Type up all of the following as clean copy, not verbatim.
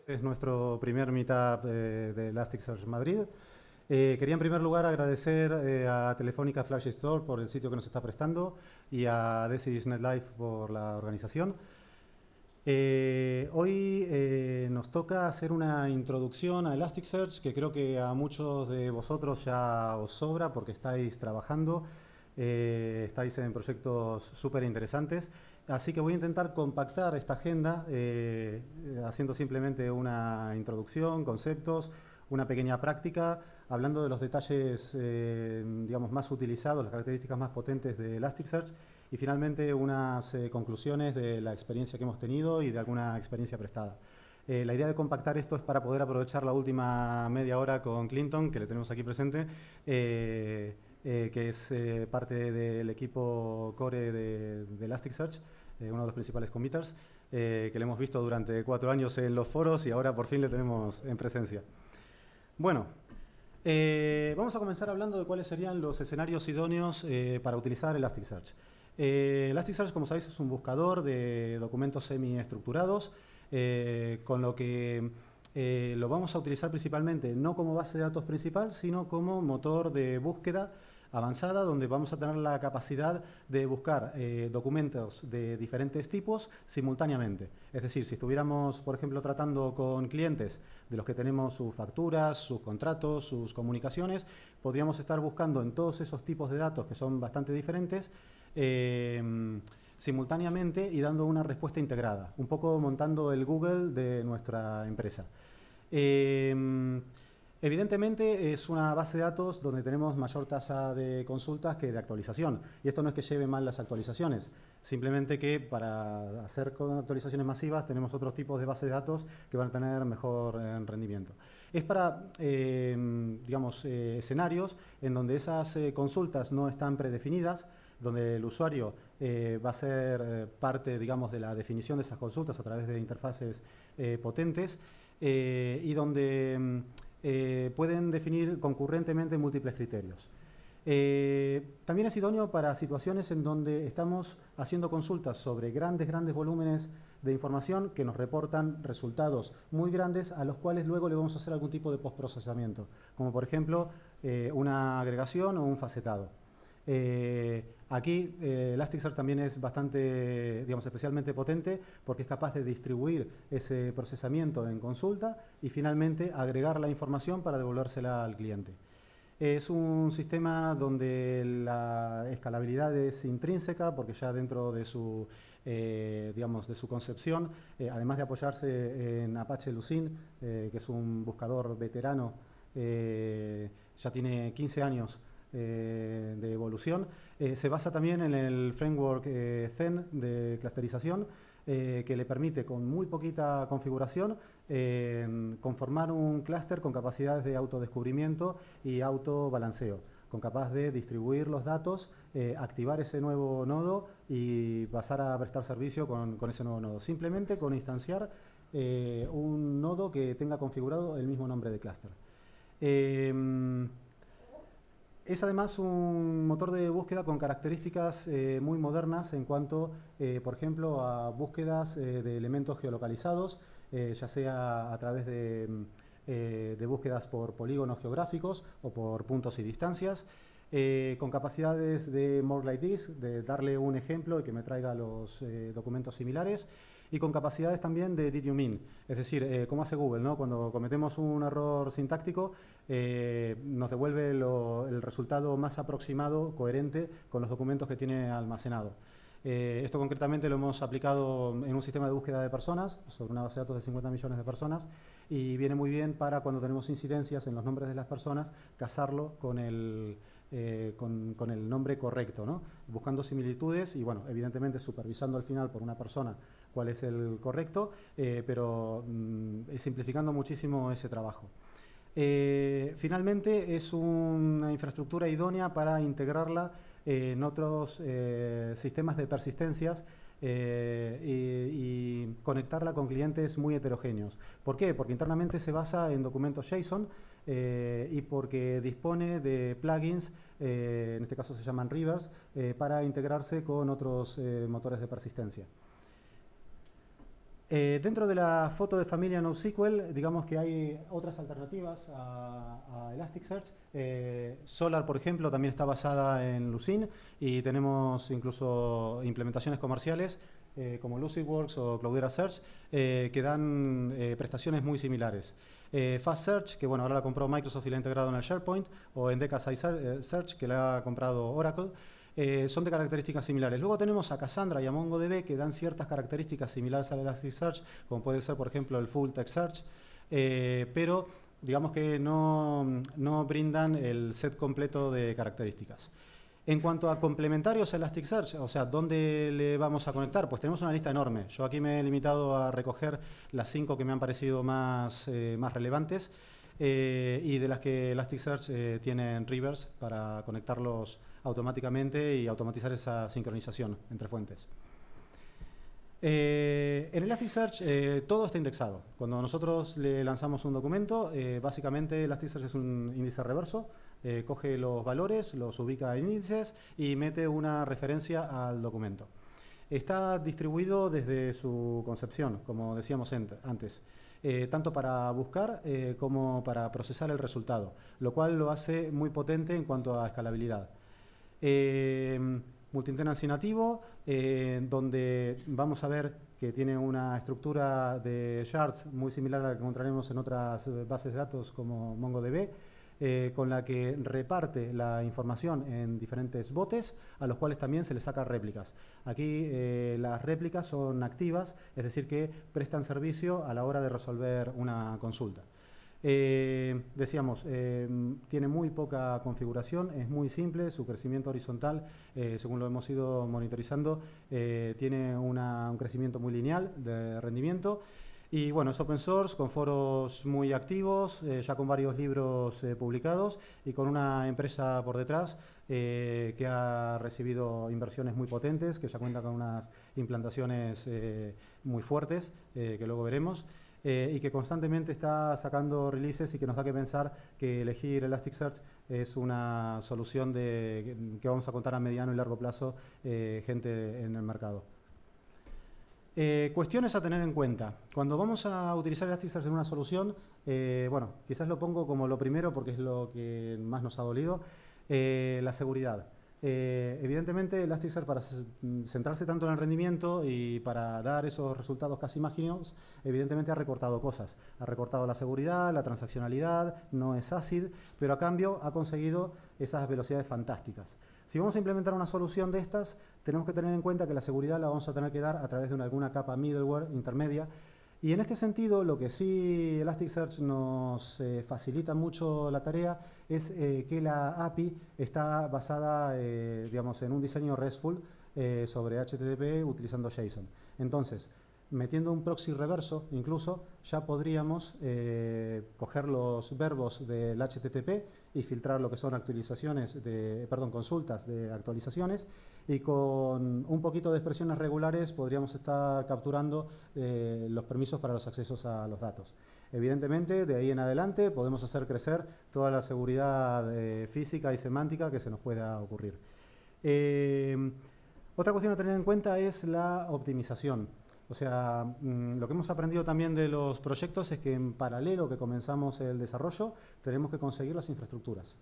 Este es nuestro primer meetup de Elasticsearch Madrid. Quería en primer lugar agradecer a Telefónica Flash Store por el sitio que nos está prestando y a Decisis NetLife por la organización. Hoy nos toca hacer una introducción a Elasticsearch que creo que a muchos de vosotros ya os sobra porque estáis trabajando, estáis en proyectos súper interesantes. Así que voy a intentar compactar esta agenda haciendo simplemente una introducción, conceptos, una pequeña práctica, hablando de los detalles digamos, más utilizados, las características más potentes de Elasticsearch y finalmente unas conclusiones de la experiencia que hemos tenido y de alguna experiencia prestada. La idea de compactar esto es para poder aprovechar la última media hora con Clinton, que le tenemos aquí presente, que es parte del equipo core de Elasticsearch, uno de los principales committers, que le hemos visto durante 4 años en los foros y ahora por fin le tenemos en presencia. Bueno, vamos a comenzar hablando de cuáles serían los escenarios idóneos para utilizar Elasticsearch. Elasticsearch, como sabéis, es un buscador de documentos semiestructurados, con lo que lo vamos a utilizar principalmente no como base de datos principal, sino como motor de búsqueda avanzada, donde vamos a tener la capacidad de buscar documentos de diferentes tipos simultáneamente. Es decir, si estuviéramos, por ejemplo, tratando con clientes de los que tenemos sus facturas, sus contratos, sus comunicaciones, podríamos estar buscando en todos esos tipos de datos que son bastante diferentes, simultáneamente y dando una respuesta integrada, un poco montando el Google de nuestra empresa. Evidentemente es una base de datos donde tenemos mayor tasa de consultas que de actualización. Y esto no es que lleve mal las actualizaciones, simplemente que para hacer con actualizaciones masivas tenemos otros tipos de base de datos que van a tener mejor rendimiento. Es para, digamos, escenarios en donde esas consultas no están predefinidas, donde el usuario va a ser parte, digamos, de la definición de esas consultas a través de interfaces potentes y donde pueden definir concurrentemente múltiples criterios. También es idóneo para situaciones en donde estamos haciendo consultas sobre grandes volúmenes de información que nos reportan resultados muy grandes a los cuales luego le vamos a hacer algún tipo de postprocesamiento, como por ejemplo una agregación o un facetado. Aquí Elasticsearch también es bastante, digamos, especialmente potente porque es capaz de distribuir ese procesamiento en consulta y finalmente agregar la información para devolvérsela al cliente. Es un sistema donde la escalabilidad es intrínseca porque ya dentro de su, digamos, de su concepción, además de apoyarse en Apache Lucene, que es un buscador veterano, ya tiene 15 años de evolución. Se basa también en el framework Zen de clusterización, que le permite con muy poquita configuración conformar un clúster con capacidades de autodescubrimiento y autobalanceo, con capaz de distribuir los datos, activar ese nuevo nodo y pasar a prestar servicio con ese nuevo nodo, simplemente con instanciar un nodo que tenga configurado el mismo nombre de clúster. Es además un motor de búsqueda con características muy modernas en cuanto, por ejemplo, a búsquedas de elementos geolocalizados, ya sea a través de búsquedas por polígonos geográficos o por puntos y distancias, con capacidades de More Like This, de darle un ejemplo y que me traiga los documentos similares, y con capacidades también de Did You Mean, es decir, como hace Google, ¿no? Cuando cometemos un error sintáctico, nos devuelve el resultado más aproximado, coherente, con los documentos que tiene almacenado. Esto concretamente lo hemos aplicado en un sistema de búsqueda de personas, sobre una base de datos de 50 millones de personas, y viene muy bien para cuando tenemos incidencias en los nombres de las personas, casarlo con el nombre correcto, ¿no? Buscando similitudes y, bueno, evidentemente supervisando al final por una persona cuál es el correcto, pero simplificando muchísimo ese trabajo. Finalmente, es una infraestructura idónea para integrarla en otros sistemas de persistencias y conectarla con clientes muy heterogéneos. ¿Por qué? Porque internamente se basa en documentos JSON y porque dispone de plugins, en este caso se llaman Rivers, para integrarse con otros motores de persistencia. Dentro de la foto de familia NoSQL, digamos que hay otras alternativas a Elasticsearch. Solar, por ejemplo, también está basada en Lucene y tenemos incluso implementaciones comerciales como Lucidworks o Cloudera Search que dan prestaciones muy similares. Fast Search, que bueno, ahora la compró Microsoft y la ha integrado en el SharePoint, o Endeca Search, que la ha comprado Oracle. Son de características similares. Luego tenemos a Cassandra y a MongoDB que dan ciertas características similares al Elasticsearch, como puede ser, por ejemplo, el Full Text Search, pero digamos que no brindan el set completo de características. En cuanto a complementarios a Elasticsearch, o sea, ¿dónde le vamos a conectar? Pues tenemos una lista enorme. Yo aquí me he limitado a recoger las 5 que me han parecido más relevantes y de las que Elasticsearch tiene en reverse para conectarlos automáticamente y automatizar esa sincronización entre fuentes. En Elasticsearch todo está indexado. Cuando nosotros le lanzamos un documento, básicamente Elasticsearch es un índice reverso, coge los valores, los ubica en índices y mete una referencia al documento. Está distribuido desde su concepción, como decíamos antes, tanto para buscar como para procesar el resultado, lo cual lo hace muy potente en cuanto a escalabilidad. Multitenancy nativo, donde vamos a ver que tiene una estructura de shards muy similar a la que encontraremos en otras bases de datos como MongoDB, con la que reparte la información en diferentes botes, a los cuales también se les saca réplicas. Aquí las réplicas son activas, es decir, que prestan servicio a la hora de resolver una consulta. Decíamos, tiene muy poca configuración, es muy simple, su crecimiento horizontal, según lo hemos ido monitorizando, tiene un crecimiento muy lineal de rendimiento. Y bueno, es open source, con foros muy activos, ya con varios libros publicados y con una empresa por detrás que ha recibido inversiones muy potentes, que ya cuenta con unas implantaciones muy fuertes, que luego veremos. Y que constantemente está sacando releases y que nos da que pensar que elegir Elasticsearch es una solución que vamos a contar a mediano y largo plazo gente en el mercado. Cuestiones a tener en cuenta. Cuando vamos a utilizar Elasticsearch en una solución, bueno, quizás lo pongo como lo primero porque es lo que más nos ha dolido, la seguridad. Evidentemente, Elasticsearch, para centrarse tanto en el rendimiento y para dar esos resultados casi mágicos, evidentemente ha recortado cosas. Ha recortado la seguridad, la transaccionalidad, no es ACID, pero a cambio ha conseguido esas velocidades fantásticas. Si vamos a implementar una solución de estas, tenemos que tener en cuenta que la seguridad la vamos a tener que dar a través de alguna capa middleware intermedia. Y en este sentido, lo que sí Elasticsearch nos facilita mucho la tarea es que la API está basada digamos, en un diseño RESTful sobre HTTP utilizando JSON. Entonces, metiendo un proxy reverso, incluso, ya podríamos coger los verbos del HTTP y filtrar lo que son consultas de actualizaciones, y con un poquito de expresiones regulares podríamos estar capturando los permisos para los accesos a los datos. Evidentemente, de ahí en adelante podemos hacer crecer toda la seguridad física y semántica que se nos pueda ocurrir. Otra cuestión a tener en cuenta es la optimización. O sea, lo que hemos aprendido también de los proyectos es que en paralelo que comenzamos el desarrollo, tenemos que conseguir las infraestructuras,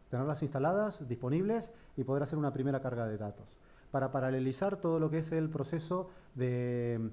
tenerlas instaladas, disponibles y poder hacer una primera carga de datos. Para paralelizar todo lo que es el proceso de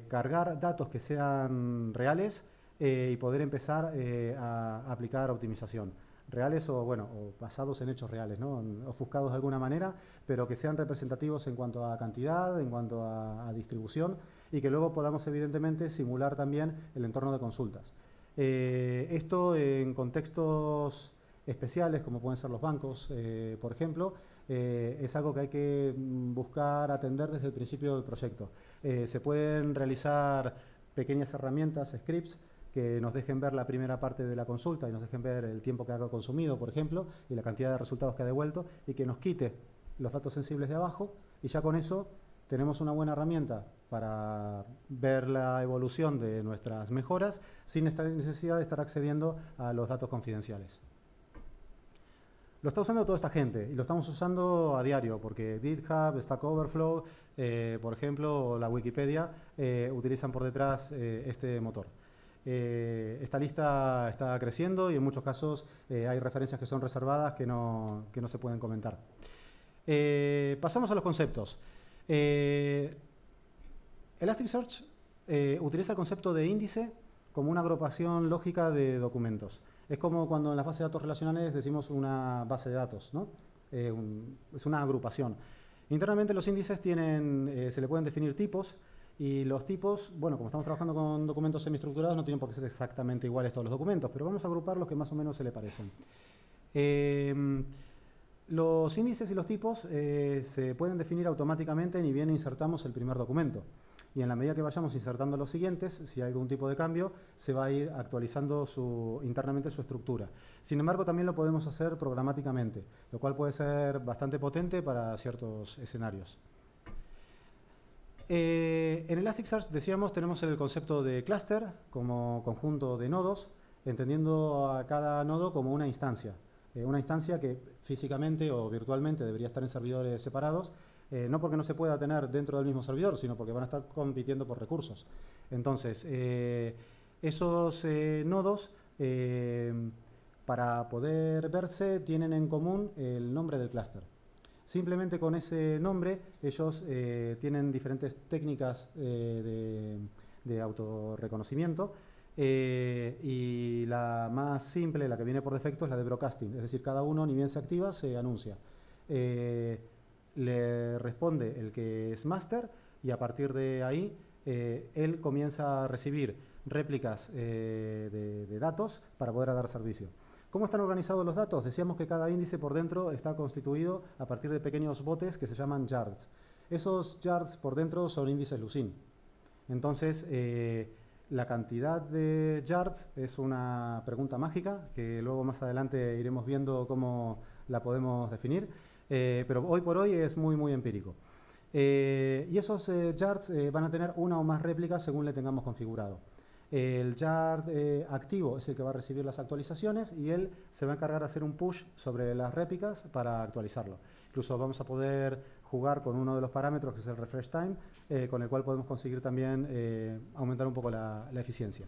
cargar datos que sean reales y poder empezar a aplicar optimización. Reales o basados en hechos reales, ¿no? Ofuscados de alguna manera, pero que sean representativos en cuanto a cantidad, en cuanto a distribución, y que luego podamos evidentemente simular también el entorno de consultas. Esto en contextos especiales, como pueden ser los bancos, por ejemplo, es algo que hay que buscar atender desde el principio del proyecto. Se pueden realizar pequeñas herramientas, scripts, que nos dejen ver la primera parte de la consulta y nos dejen ver el tiempo que ha consumido, por ejemplo, y la cantidad de resultados que ha devuelto, y que nos quite los datos sensibles de abajo, y ya con eso tenemos una buena herramienta para ver la evolución de nuestras mejoras sin esta necesidad de estar accediendo a los datos confidenciales. Lo está usando toda esta gente y lo estamos usando a diario porque GitHub, Stack Overflow, por ejemplo, o la Wikipedia utilizan por detrás este motor. Esta lista está creciendo y en muchos casos hay referencias que son reservadas que no se pueden comentar. Pasamos a los conceptos. Elasticsearch utiliza el concepto de índice como una agrupación lógica de documentos. Es como cuando en las bases de datos relacionales decimos una base de datos, ¿no? Es una agrupación. Internamente los índices se le pueden definir tipos y los tipos, bueno, como estamos trabajando con documentos semiestructurados, no tienen por qué ser exactamente iguales todos los documentos, pero vamos a agrupar los que más o menos se le parecen. Los índices y los tipos se pueden definir automáticamente ni bien insertamos el primer documento. Y en la medida que vayamos insertando los siguientes, si hay algún tipo de cambio, se va a ir actualizando internamente su estructura. Sin embargo, también lo podemos hacer programáticamente, lo cual puede ser bastante potente para ciertos escenarios. En Elasticsearch, decíamos, tenemos el concepto de clúster como conjunto de nodos, entendiendo a cada nodo como una instancia que físicamente o virtualmente debería estar en servidores separados, no porque no se pueda tener dentro del mismo servidor, sino porque van a estar compitiendo por recursos. Entonces, esos nodos, para poder verse, tienen en común el nombre del clúster. Simplemente con ese nombre, ellos tienen diferentes técnicas de autorreconocimiento. Y la más simple, la que viene por defecto, es la de broadcasting, es decir, cada uno, ni bien se activa, se anuncia. Le responde el que es master y a partir de ahí él comienza a recibir réplicas de datos para poder dar servicio. ¿Cómo están organizados los datos? Decíamos que cada índice por dentro está constituido a partir de pequeños botes que se llaman yards. Esos yards por dentro son índices Lucene. Entonces, la cantidad de yards es una pregunta mágica que luego más adelante iremos viendo cómo la podemos definir, pero hoy por hoy es muy, muy empírico. Y esos yards van a tener una o más réplicas según le tengamos configurado. El yard activo es el que va a recibir las actualizaciones y él se va a encargar de hacer un push sobre las réplicas para actualizarlo. Incluso vamos a poder jugar con uno de los parámetros que es el refresh time, con el cual podemos conseguir también aumentar un poco la eficiencia.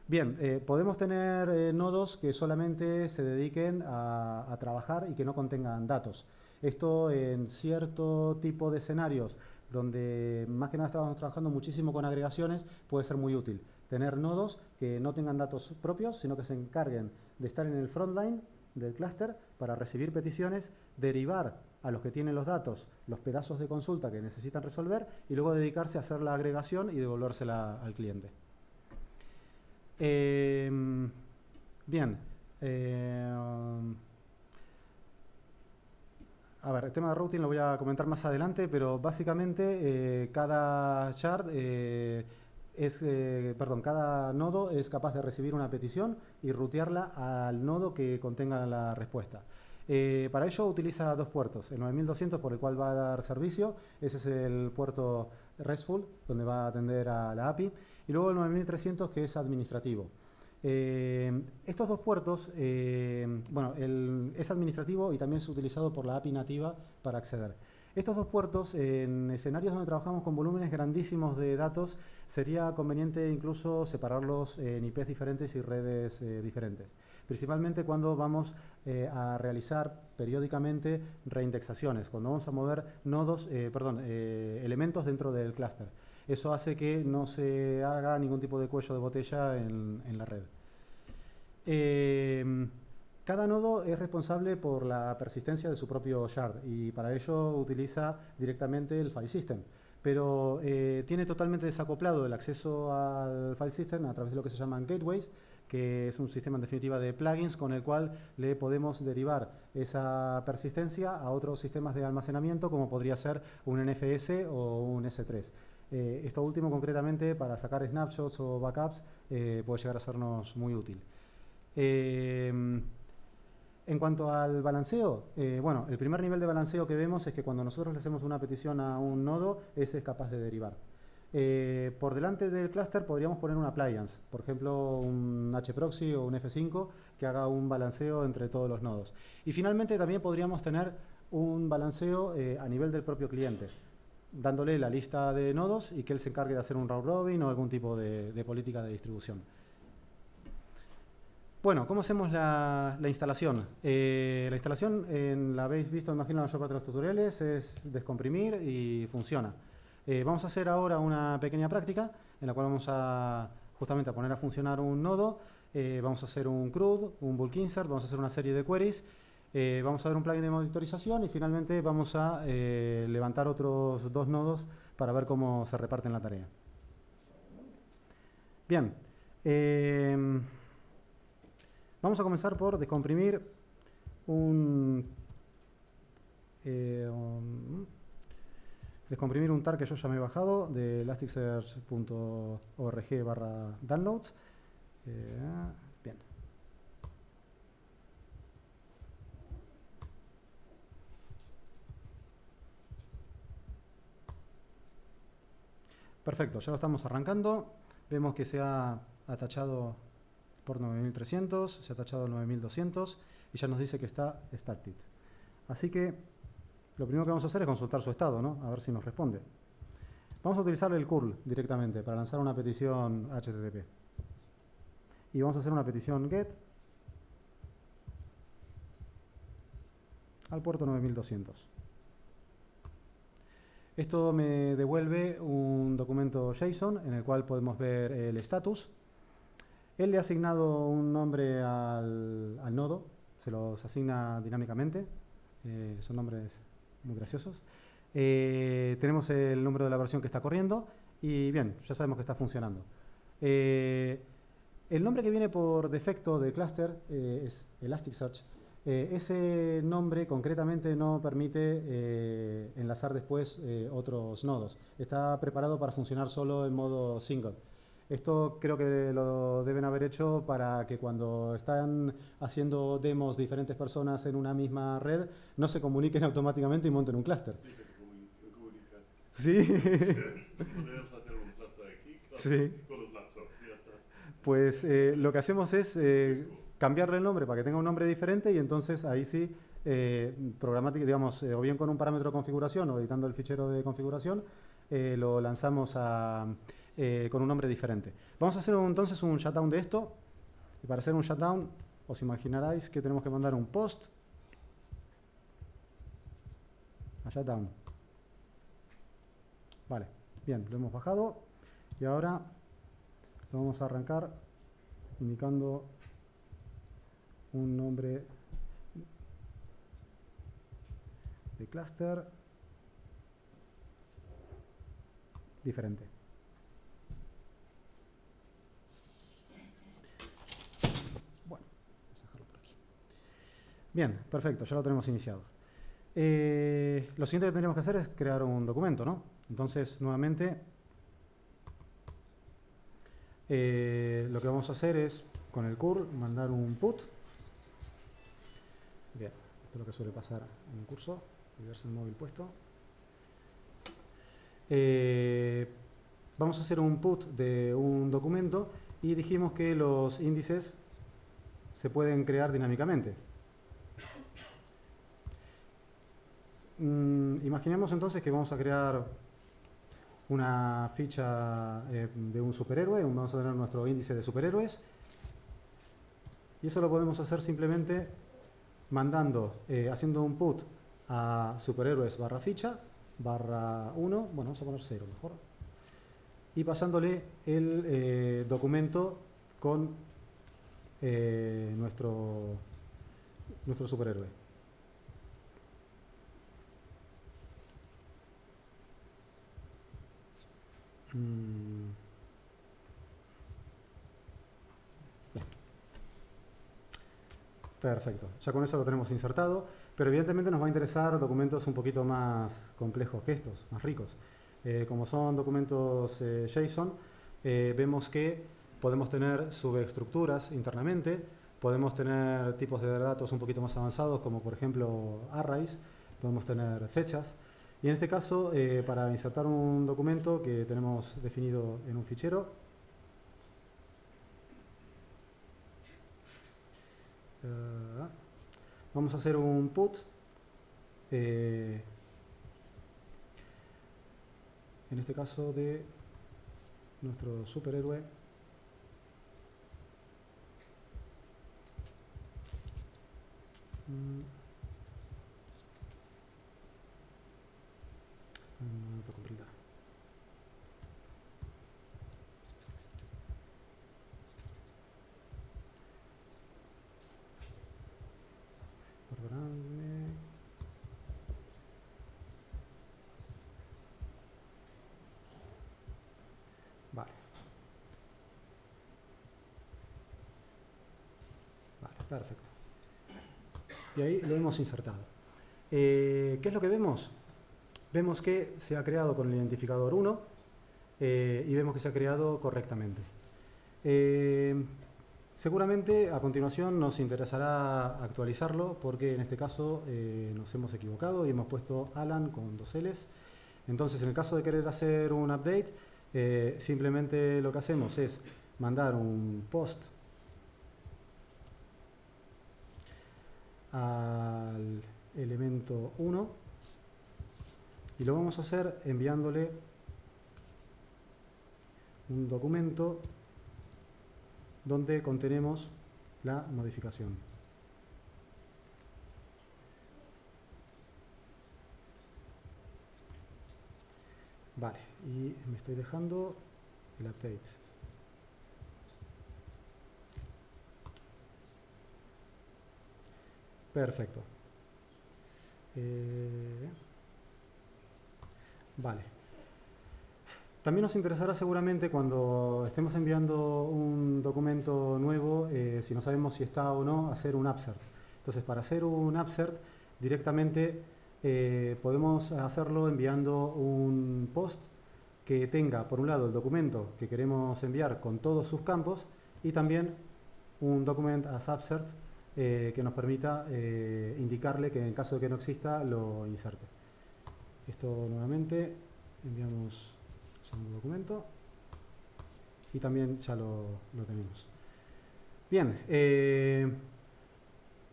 Bien, podemos tener nodos que solamente se dediquen a trabajar y que no contengan datos. Esto en cierto tipo de escenarios donde más que nada estamos trabajando muchísimo con agregaciones, puede ser muy útil. Tener nodos que no tengan datos propios, sino que se encarguen de estar en el frontline del clúster para recibir peticiones, derivar a los que tienen los datos los pedazos de consulta que necesitan resolver y luego dedicarse a hacer la agregación y devolvérsela al cliente. Bien. A ver, el tema de routing lo voy a comentar más adelante, pero básicamente cada shard cada nodo es capaz de recibir una petición y rutearla al nodo que contenga la respuesta. Para ello utiliza dos puertos, el 9200 por el cual va a dar servicio, ese es el puerto RESTful, donde va a atender a la API, y luego el 9300 que es administrativo. Estos dos puertos, es administrativo y también es utilizado por la API nativa para acceder. Estos dos puertos, en escenarios donde trabajamos con volúmenes grandísimos de datos, sería conveniente incluso separarlos en IPs diferentes y redes diferentes. Principalmente cuando vamos a realizar periódicamente reindexaciones, cuando vamos a mover elementos dentro del clúster. Eso hace que no se haga ningún tipo de cuello de botella en la red. Cada nodo es responsable por la persistencia de su propio shard y para ello utiliza directamente el file system. Pero tiene totalmente desacoplado el acceso al file system a través de lo que se llaman gateways, que es un sistema en definitiva de plugins con el cual le podemos derivar esa persistencia a otros sistemas de almacenamiento como podría ser un NFS o un S3. Esto último concretamente para sacar snapshots o backups puede llegar a sernos muy útil. En cuanto al balanceo, el primer nivel de balanceo que vemos es que cuando nosotros le hacemos una petición a un nodo, ese es capaz de derivar. Por delante del clúster podríamos poner un appliance, por ejemplo un hproxy o un F5 que haga un balanceo entre todos los nodos. Y finalmente también podríamos tener un balanceo a nivel del propio cliente, dándole la lista de nodos y que él se encargue de hacer un round robin o algún tipo de política de distribución. Bueno, ¿cómo hacemos la instalación? La instalación, la habéis visto, imagino, en la mayor parte de los tutoriales, es descomprimir y funciona. Vamos a hacer ahora una pequeña práctica en la cual vamos a justamente a poner a funcionar un nodo. Vamos a hacer un CRUD, un bulk insert, vamos a hacer una serie de queries. Vamos a ver un plugin de monitorización y finalmente vamos a levantar otros 2 nodos para ver cómo se reparten la tarea. Bien. Vamos a comenzar por descomprimir descomprimir un tar que yo ya me he bajado de elasticsearch.org/downloads. Bien. Perfecto, ya lo estamos arrancando. Vemos que se ha atachado por 9300, se ha tachado el 9200 y ya nos dice que está started. Así que lo primero que vamos a hacer es consultar su estado, ¿no? A ver si nos responde. Vamos a utilizar el curl directamente para lanzar una petición HTTP. Y vamos a hacer una petición GET al puerto 9200. Esto me devuelve un documento JSON en el cual podemos ver el status. Él le ha asignado un nombre al nodo, se los asigna dinámicamente, son nombres muy graciosos. Tenemos el número de la versión que está corriendo y bien, ya sabemos que está funcionando. El nombre que viene por defecto de cluster es Elasticsearch. Ese nombre concretamente no permite enlazar después otros nodos. Está preparado para funcionar solo en modo single. Esto creo que lo deben haber hecho para que cuando están haciendo demos diferentes personas en una misma red, no se comuniquen automáticamente y monten un clúster. Sí, que se comunican. Sí. Podríamos hacer un clúster aquí Sí. con los laptops y ya está. Pues lo que hacemos es cambiarle el nombre para que tenga un nombre diferente y entonces ahí sí, programática, digamos, o bien con un parámetro de configuración o editando el fichero de configuración, lo lanzamos con un nombre diferente. Vamos a hacer entonces un shutdown de esto. Y para hacer un shutdown, os imaginaréis que tenemos que mandar un post a shutdown. Vale, bien, lo hemos bajado. Y ahora lo vamos a arrancar indicando un nombre de clúster diferente. Bueno, vamos a dejarlo por aquí. Bien, perfecto, ya lo tenemos iniciado. Lo siguiente que tendríamos que hacer es crear un documento, ¿no? Entonces, nuevamente, lo que vamos a hacer es, con el curl, mandar un put. Bien, esto es lo que suele pasar en un curso, olvidarse el móvil puesto. Vamos a hacer un put de un documento y dijimos que los índices se pueden crear dinámicamente. Imaginemos entonces que vamos a crear una ficha de un superhéroe, vamos a tener nuestro índice de superhéroes y eso lo podemos hacer simplemente mandando, haciendo un put a superhéroes barra ficha barra 1, bueno, vamos a poner 0 mejor, y pasándole el documento con nuestro superhéroe. Bien. Perfecto, ya con eso lo tenemos insertado, pero evidentemente nos va a interesar documentos un poquito más complejos que estos, más ricos. Como son documentos JSON, vemos que podemos tener subestructuras internamente, podemos tener tipos de datos un poquito más avanzados, como por ejemplo arrays, podemos tener fechas, Y en este caso, para insertar un documento que tenemos definido en un fichero, vamos a hacer un put, en este caso de nuestro superhéroe. No puedo completar. Perdonadme. Vale. Vale, perfecto. Y ahí lo hemos insertado. ¿Qué es lo que vemos? Vemos que se ha creado con el identificador 1 y vemos que se ha creado correctamente. Seguramente a continuación nos interesará actualizarlo porque en este caso nos hemos equivocado y hemos puesto Alan con 2 L's. Entonces, en el caso de querer hacer un update, simplemente lo que hacemos es mandar un post al elemento 1 y lo vamos a hacer enviándole un documento donde contenemos la modificación. Vale, y me estoy dejando el update. Perfecto. Vale. También nos interesará seguramente cuando estemos enviando un documento nuevo, si no sabemos si está o no, hacer un upsert. Entonces, para hacer un upsert, directamente podemos hacerlo enviando un post que tenga, por un lado, el documento que queremos enviar con todos sus campos y también un document as upsert que nos permita indicarle que en caso de que no exista, lo inserte. Esto nuevamente, enviamos segundo documento y también ya lo tenemos. Bien,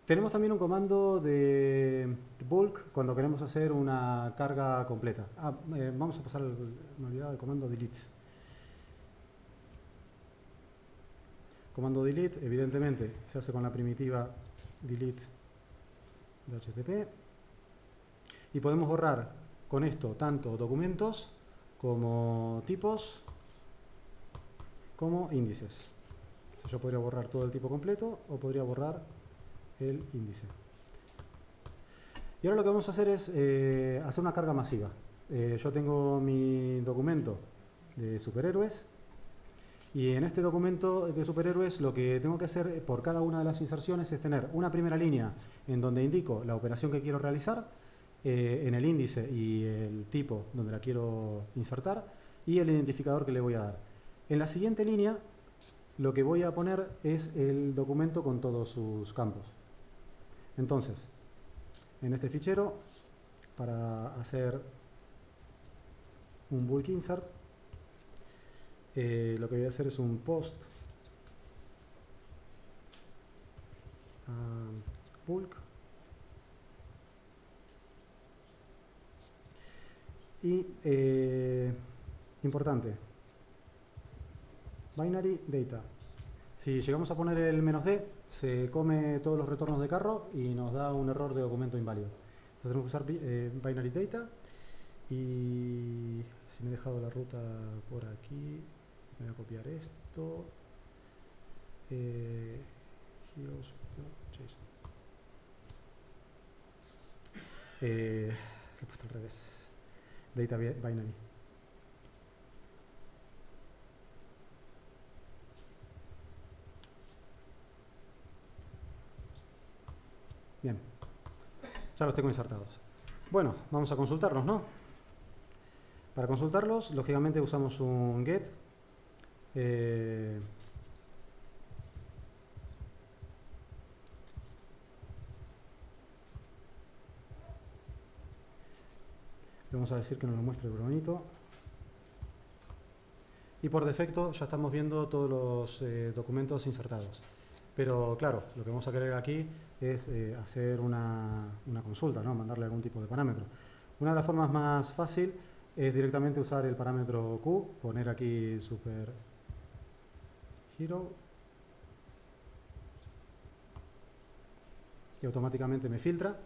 tenemos también un comando de bulk cuando queremos hacer una carga completa. Vamos a pasar, me olvidaba el comando delete. Comando delete, evidentemente, se hace con la primitiva delete de HTTP y podemos borrar con esto tanto documentos como tipos, como índices. Yo podría borrar todo el tipo completo o podría borrar el índice. Y ahora lo que vamos a hacer es hacer una carga masiva. Yo tengo mi documento de superhéroes y en este documento de superhéroes lo que tengo que hacer por cada una de las inserciones es tener una primera línea en donde indico la operación que quiero realizar, en el índice y el tipo donde la quiero insertar y el identificador que le voy a dar. En la siguiente línea lo que voy a poner es el documento con todos sus campos. Entonces, en este fichero, para hacer un bulk insert, lo que voy a hacer es un post bulk y importante, binary data. Si llegamos a poner el "-d", se come todos los retornos de carro y nos da un error de documento inválido. Entonces tenemos que usar binary data. Y si me he dejado la ruta por aquí, me voy a copiar esto. Heroes.json. Lo he puesto al revés. Data binary. Bien, ya los tengo insertados. Bueno, vamos a consultarlos, ¿no? Para consultarlos, lógicamente usamos un get. Le vamos a decir que nos lo muestre bonito. Y por defecto ya estamos viendo todos los documentos insertados. Pero claro, lo que vamos a querer aquí es hacer una consulta, ¿no? Mandarle algún tipo de parámetro. Una de las formas más fácil es directamente usar el parámetro Q, poner aquí super hero y automáticamente me filtra.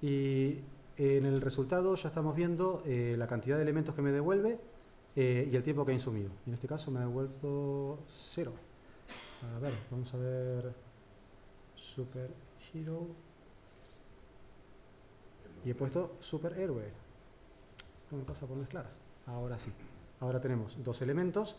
Y en el resultado ya estamos viendo la cantidad de elementos que me devuelve y el tiempo que ha insumido. En este caso me ha devuelto 0. A ver, vamos a ver super hero y he puesto super héroe. Esto me pasa por mezclar. Ahora sí. Ahora tenemos dos elementos.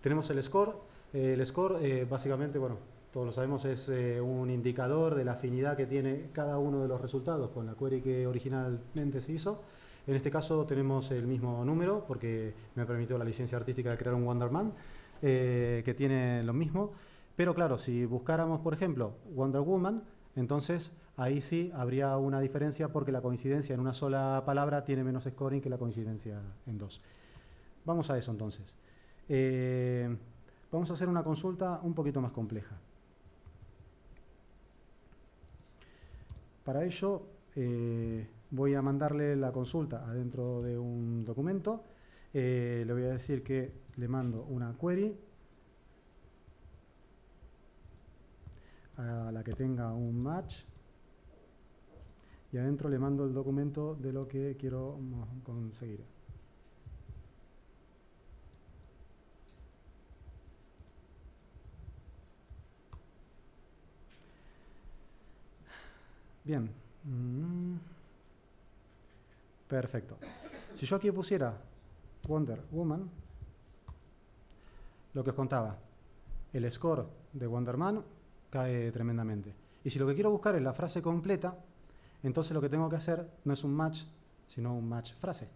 Tenemos el score. El score básicamente, bueno, todos lo sabemos, es un indicador de la afinidad que tiene cada uno de los resultados con la query que originalmente se hizo. En este caso tenemos el mismo número porque me permitió la licencia artística de crear un Wonderman que tiene lo mismo. Pero claro, si buscáramos, por ejemplo, Wonder Woman, entonces ahí sí habría una diferencia porque la coincidencia en una sola palabra tiene menos scoring que la coincidencia en dos. Vamos a eso entonces. Vamos a hacer una consulta un poquito más compleja. Para ello voy a mandarle la consulta adentro de un documento. Le voy a decir que le mando una query a la que tenga un match y adentro le mando el documento de lo que quiero conseguir. Bien. Perfecto. Si yo aquí pusiera Wonder Woman, lo que os contaba, el score de Wonderman cae tremendamente. Y si lo que quiero buscar es la frase completa, entonces lo que tengo que hacer no es un match, sino un match frase.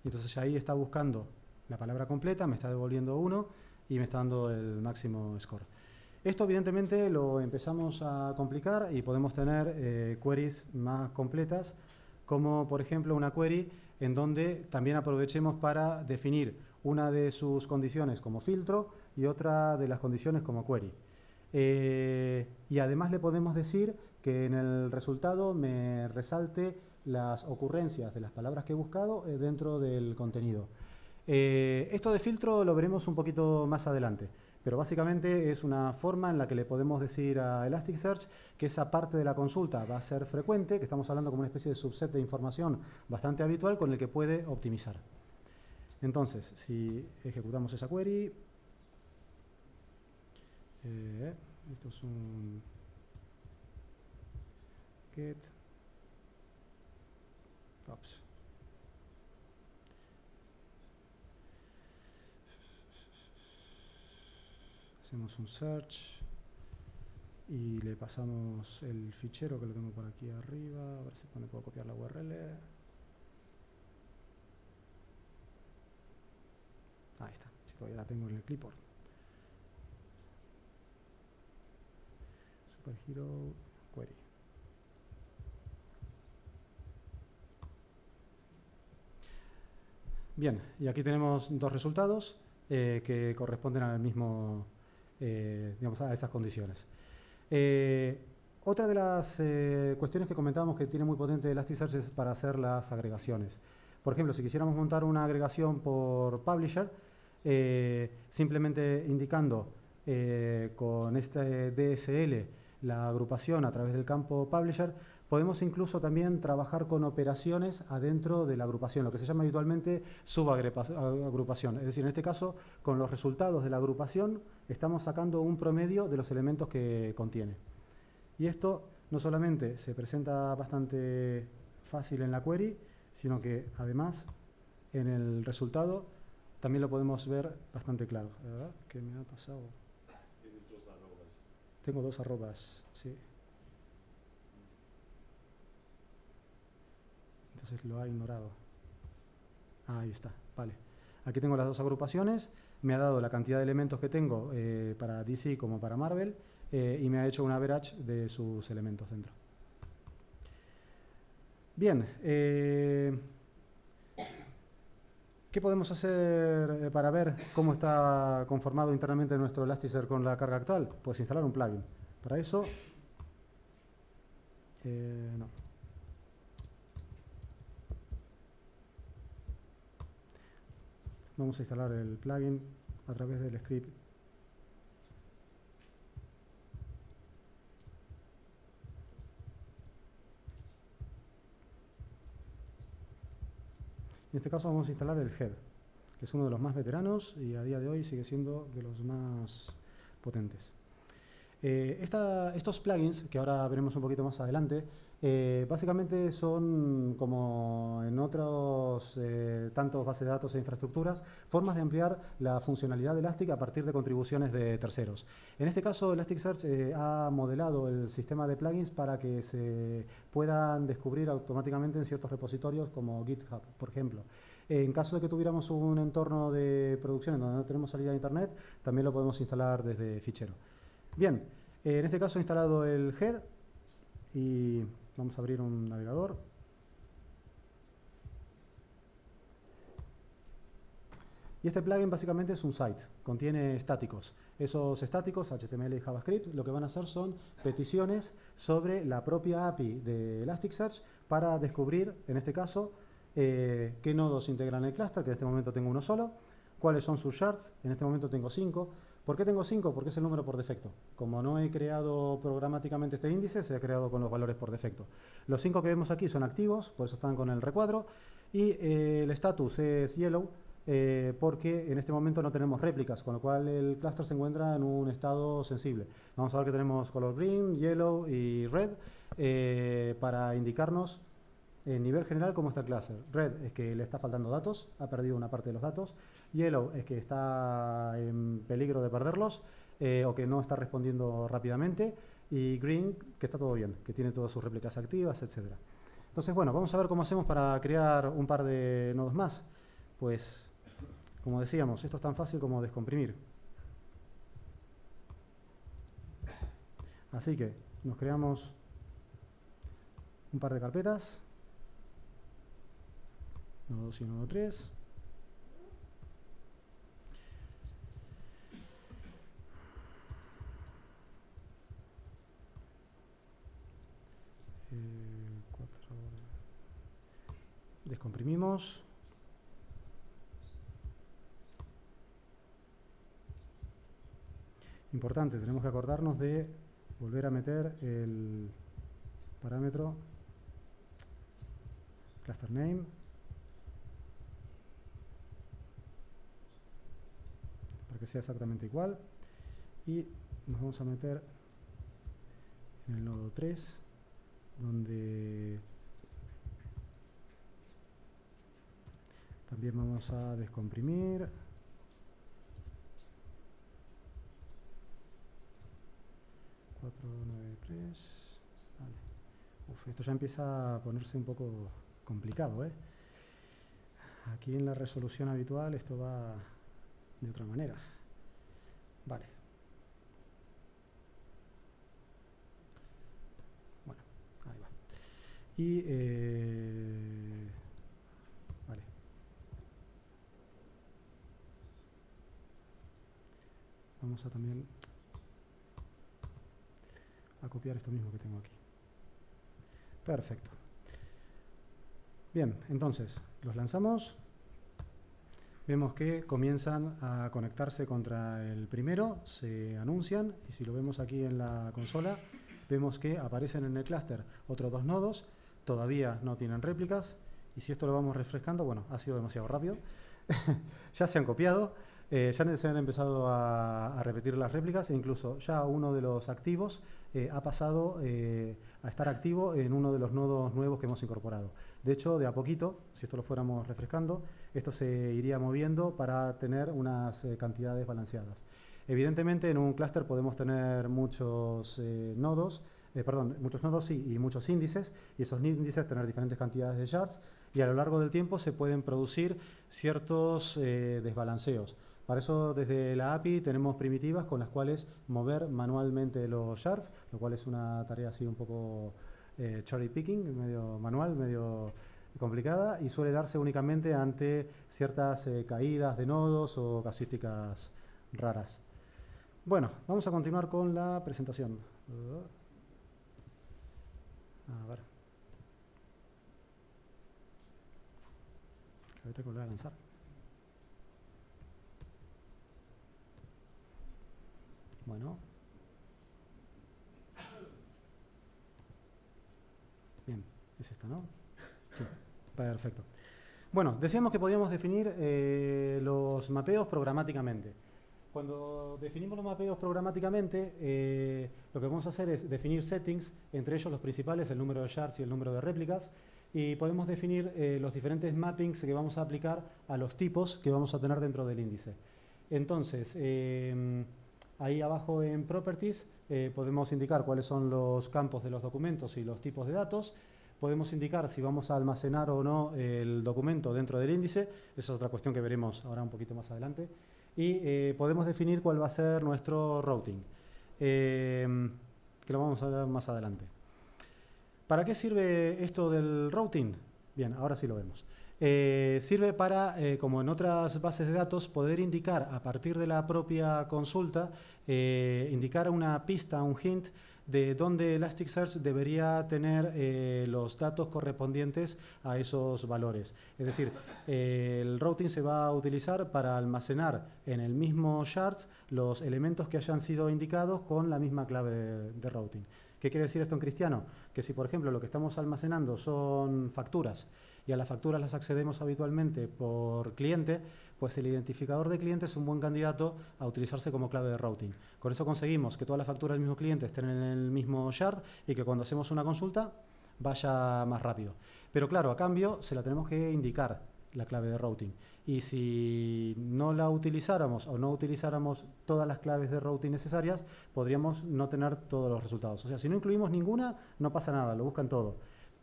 Y entonces ahí está buscando la palabra completa, me está devolviendo 1 y me está dando el máximo score. Esto evidentemente lo empezamos a complicar y podemos tener queries más completas, como por ejemplo una query en donde también aprovechemos para definir una de sus condiciones como filtro y otra de las condiciones como query. Y además le podemos decir que en el resultado me resalte las ocurrencias de las palabras que he buscado dentro del contenido. Esto de filtro lo veremos un poquito más adelante, pero básicamente es una forma en la que le podemos decir a Elasticsearch que esa parte de la consulta va a ser frecuente, que estamos hablando como una especie de subset de información bastante habitual con el que puede optimizar. Entonces, si ejecutamos esa query, esto es un get, ops. Hacemos un search y le pasamos el fichero que lo tengo por aquí arriba, a ver si puedo copiar la URL. Ahí está, si todavía la tengo en el clipboard. Superhero query. Bien, y aquí tenemos dos resultados que corresponden al mismo, digamos, a esas condiciones. Otra de las cuestiones que comentábamos que tiene muy potente Elasticsearch es para hacer las agregaciones. Por ejemplo, si quisiéramos montar una agregación por publisher, simplemente indicando con este DSL la agrupación a través del campo publisher, podemos incluso también trabajar con operaciones adentro de la agrupación, lo que se llama habitualmente subagrupación. Es decir, en este caso, con los resultados de la agrupación, estamos sacando un promedio de los elementos que contiene. Y esto no solamente se presenta bastante fácil en la query, sino que además en el resultado también lo podemos ver bastante claro. ¿Verdad? ¿Qué me ha pasado? Tienes dos arrobas. Tengo dos arrobas, sí. Entonces lo ha ignorado. Ahí está, vale. Aquí tengo las dos agrupaciones, me ha dado la cantidad de elementos que tengo para DC como para Marvel y me ha hecho un average de sus elementos dentro. Bien, ¿qué podemos hacer para ver cómo está conformado internamente nuestro Elasticsearch con la carga actual? Pues instalar un plugin. Para eso, no. Vamos a instalar el plugin a través del script. En este caso vamos a instalar el Head, que es uno de los más veteranos y a día de hoy sigue siendo de los más potentes. Estos plugins, que ahora veremos un poquito más adelante, básicamente son, como en otros tantos bases de datos e infraestructuras, formas de ampliar la funcionalidad de Elastic a partir de contribuciones de terceros. En este caso, Elasticsearch ha modelado el sistema de plugins para que se puedan descubrir automáticamente en ciertos repositorios como GitHub, por ejemplo. En caso de que tuviéramos un entorno de producción en donde no tenemos salida a Internet, también lo podemos instalar desde fichero. Bien, en este caso he instalado el head y vamos a abrir un navegador. Y este plugin básicamente es un site, contiene estáticos. Esos estáticos, HTML y JavaScript, lo que van a hacer son peticiones sobre la propia API de Elasticsearch para descubrir, en este caso, qué nodos integran el clúster, que en este momento tengo uno solo, cuáles son sus shards, en este momento tengo 5. ¿Por qué tengo 5? Porque es el número por defecto. Como no he creado programáticamente este índice, se ha creado con los valores por defecto. Los 5 que vemos aquí son activos, por eso están con el recuadro, y el status es yellow, porque en este momento no tenemos réplicas, con lo cual el clúster se encuentra en un estado sensible. Vamos a ver que tenemos color green, yellow y red para indicarnos en nivel general cómo está el clúster. Red es que le está faltando datos, ha perdido una parte de los datos. Yellow es que está en peligro de perderlos o que no está respondiendo rápidamente. Y green, que está todo bien, que tiene todas sus réplicas activas, etc. Entonces, bueno, vamos a ver cómo hacemos para crear un par de nodos más. Pues, como decíamos, esto es tan fácil como descomprimir. Así que nos creamos un par de carpetas. Nodo 2 y nodo 3. Descomprimimos. Importante, tenemos que acordarnos de volver a meter el parámetro cluster name para que sea exactamente igual, y nos vamos a meter en el nodo 3 donde también vamos a descomprimir. Vale. Uf, esto ya empieza a ponerse un poco complicado, ¿eh? Aquí en la resolución habitual esto va de otra manera. Vale. Bueno, ahí va. Y vale. Vamos a también a copiar esto mismo que tengo aquí. Perfecto. Bien, entonces los lanzamos. Vemos que comienzan a conectarse contra el primero, se anuncian, y si lo vemos aquí en la consola, vemos que aparecen en el clúster otros dos nodos, todavía no tienen réplicas, y si esto lo vamos refrescando, bueno, ha sido demasiado rápido, ya se han copiado, ya se han empezado a repetir las réplicas, e incluso ya uno de los activos ha pasado a estar activo en uno de los nodos nuevos que hemos incorporado. De hecho, de a poquito, si esto lo fuéramos refrescando, esto se iría moviendo para tener unas cantidades balanceadas. Evidentemente, en un clúster podemos tener muchos nodos, muchos nodos sí, y muchos índices, y esos índices tener diferentes cantidades de shards, y a lo largo del tiempo se pueden producir ciertos desbalanceos. Para eso, desde la API tenemos primitivas con las cuales mover manualmente los shards, lo cual es una tarea así un poco cherry picking, medio manual, medio complicada, y suele darse únicamente ante ciertas caídas de nodos o casuísticas raras. Bueno, vamos a continuar con la presentación. A ver. Ahorita que volver a lanzar. Bueno. Bien, es esta, ¿no? Sí, perfecto. Bueno, decíamos que podíamos definir los mapeos programáticamente. Cuando definimos los mapeos programáticamente, lo que vamos a hacer es definir settings, entre ellos los principales, el número de shards y el número de réplicas, y podemos definir los diferentes mappings que vamos a aplicar a los tipos que vamos a tener dentro del índice. Entonces, ahí abajo en Properties podemos indicar cuáles son los campos de los documentos y los tipos de datos. Podemos indicar si vamos a almacenar o no el documento dentro del índice. Esa es otra cuestión que veremos ahora un poquito más adelante. Y podemos definir cuál va a ser nuestro routing, que lo vamos a ver más adelante. ¿Para qué sirve esto del routing? Bien, ahora sí lo vemos. Sirve para, como en otras bases de datos, poder indicar a partir de la propia consulta, indicar una pista, un hint, de dónde Elasticsearch debería tener los datos correspondientes a esos valores. Es decir, el routing se va a utilizar para almacenar en el mismo shards los elementos que hayan sido indicados con la misma clave de routing. ¿Qué quiere decir esto en cristiano? Que si, por ejemplo, lo que estamos almacenando son facturas y a las facturas las accedemos habitualmente por cliente, pues el identificador de cliente es un buen candidato a utilizarse como clave de routing. Con eso conseguimos que todas las facturas del mismo cliente estén en el mismo shard y que cuando hacemos una consulta vaya más rápido. Pero claro, a cambio se la tenemos que indicar la clave de routing. Y si no la utilizáramos o no utilizáramos todas las claves de routing necesarias, podríamos no tener todos los resultados. O sea, si no incluimos ninguna, no pasa nada, lo buscan todo.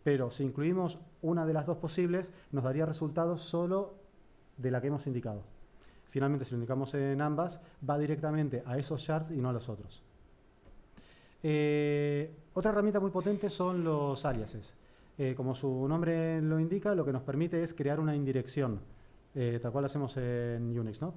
Pero si incluimos una de las dos posibles, nos daría resultados solo de la que hemos indicado. Finalmente, si lo indicamos en ambas, va directamente a esos shards y no a los otros. Otra herramienta muy potente son los aliases. Como su nombre lo indica, lo que nos permite es crear una indirección, tal cual hacemos en Unix, ¿no?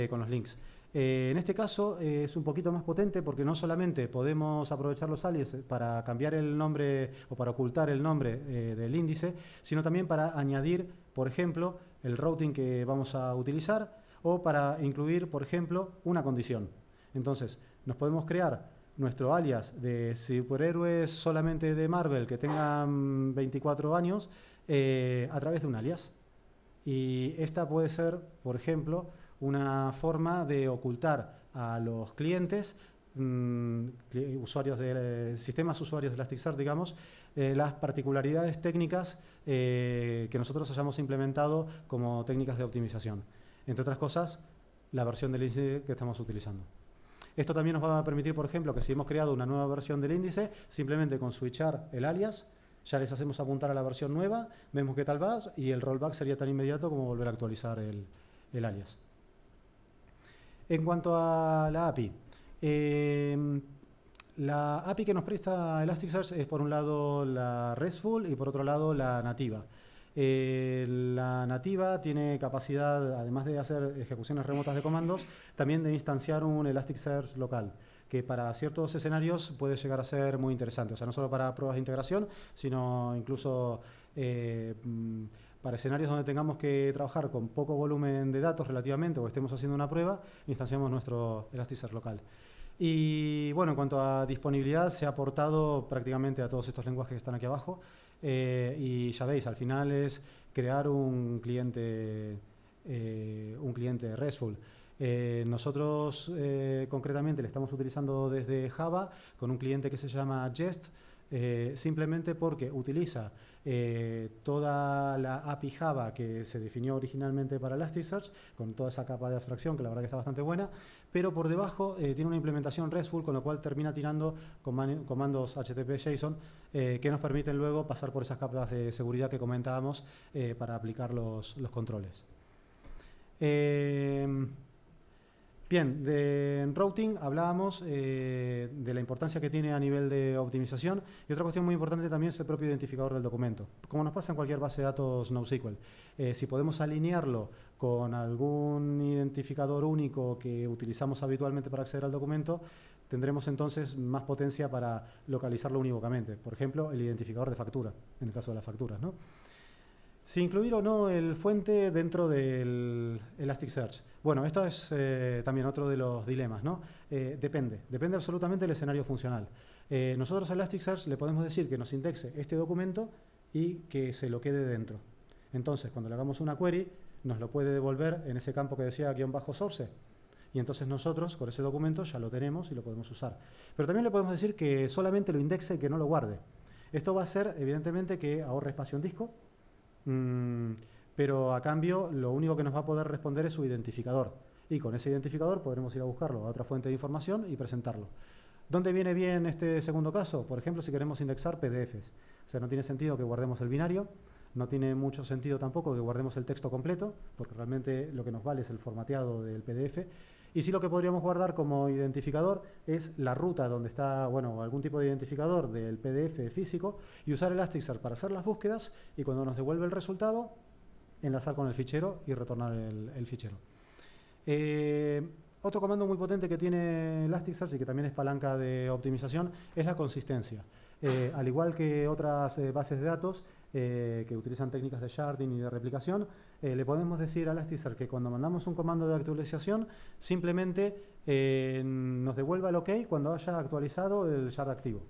Con los links. En este caso es un poquito más potente porque no solamente podemos aprovechar los aliases para cambiar el nombre o para ocultar el nombre del índice, sino también para añadir, por ejemplo, el routing que vamos a utilizar o para incluir, por ejemplo, una condición. Entonces, nos podemos crear nuestro alias de superhéroes solamente de Marvel que tengan 24 años a través de un alias. Y esta puede ser, por ejemplo, una forma de ocultar a los clientes, usuarios de sistemas usuarios de Elasticsearch, digamos, las particularidades técnicas que nosotros hayamos implementado como técnicas de optimización. Entre otras cosas, la versión del índice que estamos utilizando. Esto también nos va a permitir, por ejemplo, que si hemos creado una nueva versión del índice, simplemente con switchar el alias, ya les hacemos apuntar a la versión nueva, vemos qué tal va y el rollback sería tan inmediato como volver a actualizar el alias. En cuanto a la API, la API que nos presta Elasticsearch es por un lado la RESTful y por otro lado la nativa. La nativa tiene capacidad, además de hacer ejecuciones remotas de comandos, también de instanciar un Elasticsearch local, que para ciertos escenarios puede llegar a ser muy interesante. O sea, no solo para pruebas de integración, sino incluso para escenarios donde tengamos que trabajar con poco volumen de datos relativamente o estemos haciendo una prueba, instanciamos nuestro Elasticsearch local. Y bueno, en cuanto a disponibilidad, se ha aportado prácticamente a todos estos lenguajes que están aquí abajo. Y ya veis, al final es crear un cliente RESTful. Nosotros concretamente le estamos utilizando desde Java con un cliente que se llama Jest, simplemente porque utiliza toda la API Java que se definió originalmente para Elasticsearch, con toda esa capa de abstracción que la verdad que está bastante buena, pero por debajo tiene una implementación RESTful, con lo cual termina tirando comandos HTTP/JSON que nos permiten luego pasar por esas capas de seguridad que comentábamos para aplicar los controles. Bien, en routing hablábamos de la importancia que tiene a nivel de optimización, y otra cuestión muy importante también es el propio identificador del documento. Como nos pasa en cualquier base de datos NoSQL, si podemos alinearlo con algún identificador único que utilizamos habitualmente para acceder al documento, tendremos entonces más potencia para localizarlo unívocamente. Por ejemplo, el identificador de factura, en el caso de las facturas, ¿no? Si incluir o no el fuente dentro del Elasticsearch. Bueno, esto es también otro de los dilemas, ¿no? Depende absolutamente del escenario funcional. Nosotros a Elasticsearch le podemos decir que nos indexe este documento y que se lo quede dentro. Entonces, cuando le hagamos una query, nos lo puede devolver en ese campo que decía --source. Y entonces nosotros, con ese documento, ya lo tenemos y lo podemos usar. Pero también le podemos decir que solamente lo indexe y que no lo guarde. Esto va a hacer, evidentemente, que ahorre espacio en disco, pero a cambio lo único que nos va a poder responder es su identificador, y con ese identificador podremos ir a buscarlo a otra fuente de información y presentarlo. ¿Dónde viene bien este segundo caso? Por ejemplo, si queremos indexar PDFs. O sea, no tiene sentido que guardemos el binario, no tiene mucho sentido tampoco que guardemos el texto completo, porque realmente lo que nos vale es el formateado del PDF. Y sí, lo que podríamos guardar como identificador es la ruta donde está, bueno, algún tipo de identificador del PDF físico, y usar Elasticsearch para hacer las búsquedas, y cuando nos devuelve el resultado, enlazar con el fichero y retornar el fichero. Otro comando muy potente que tiene Elasticsearch y que también es palanca de optimización es la consistencia. Al igual que otras bases de datos que utilizan técnicas de sharding y de replicación, le podemos decir a Elasticsearch que cuando mandamos un comando de actualización, simplemente nos devuelva el OK cuando haya actualizado el shard activo.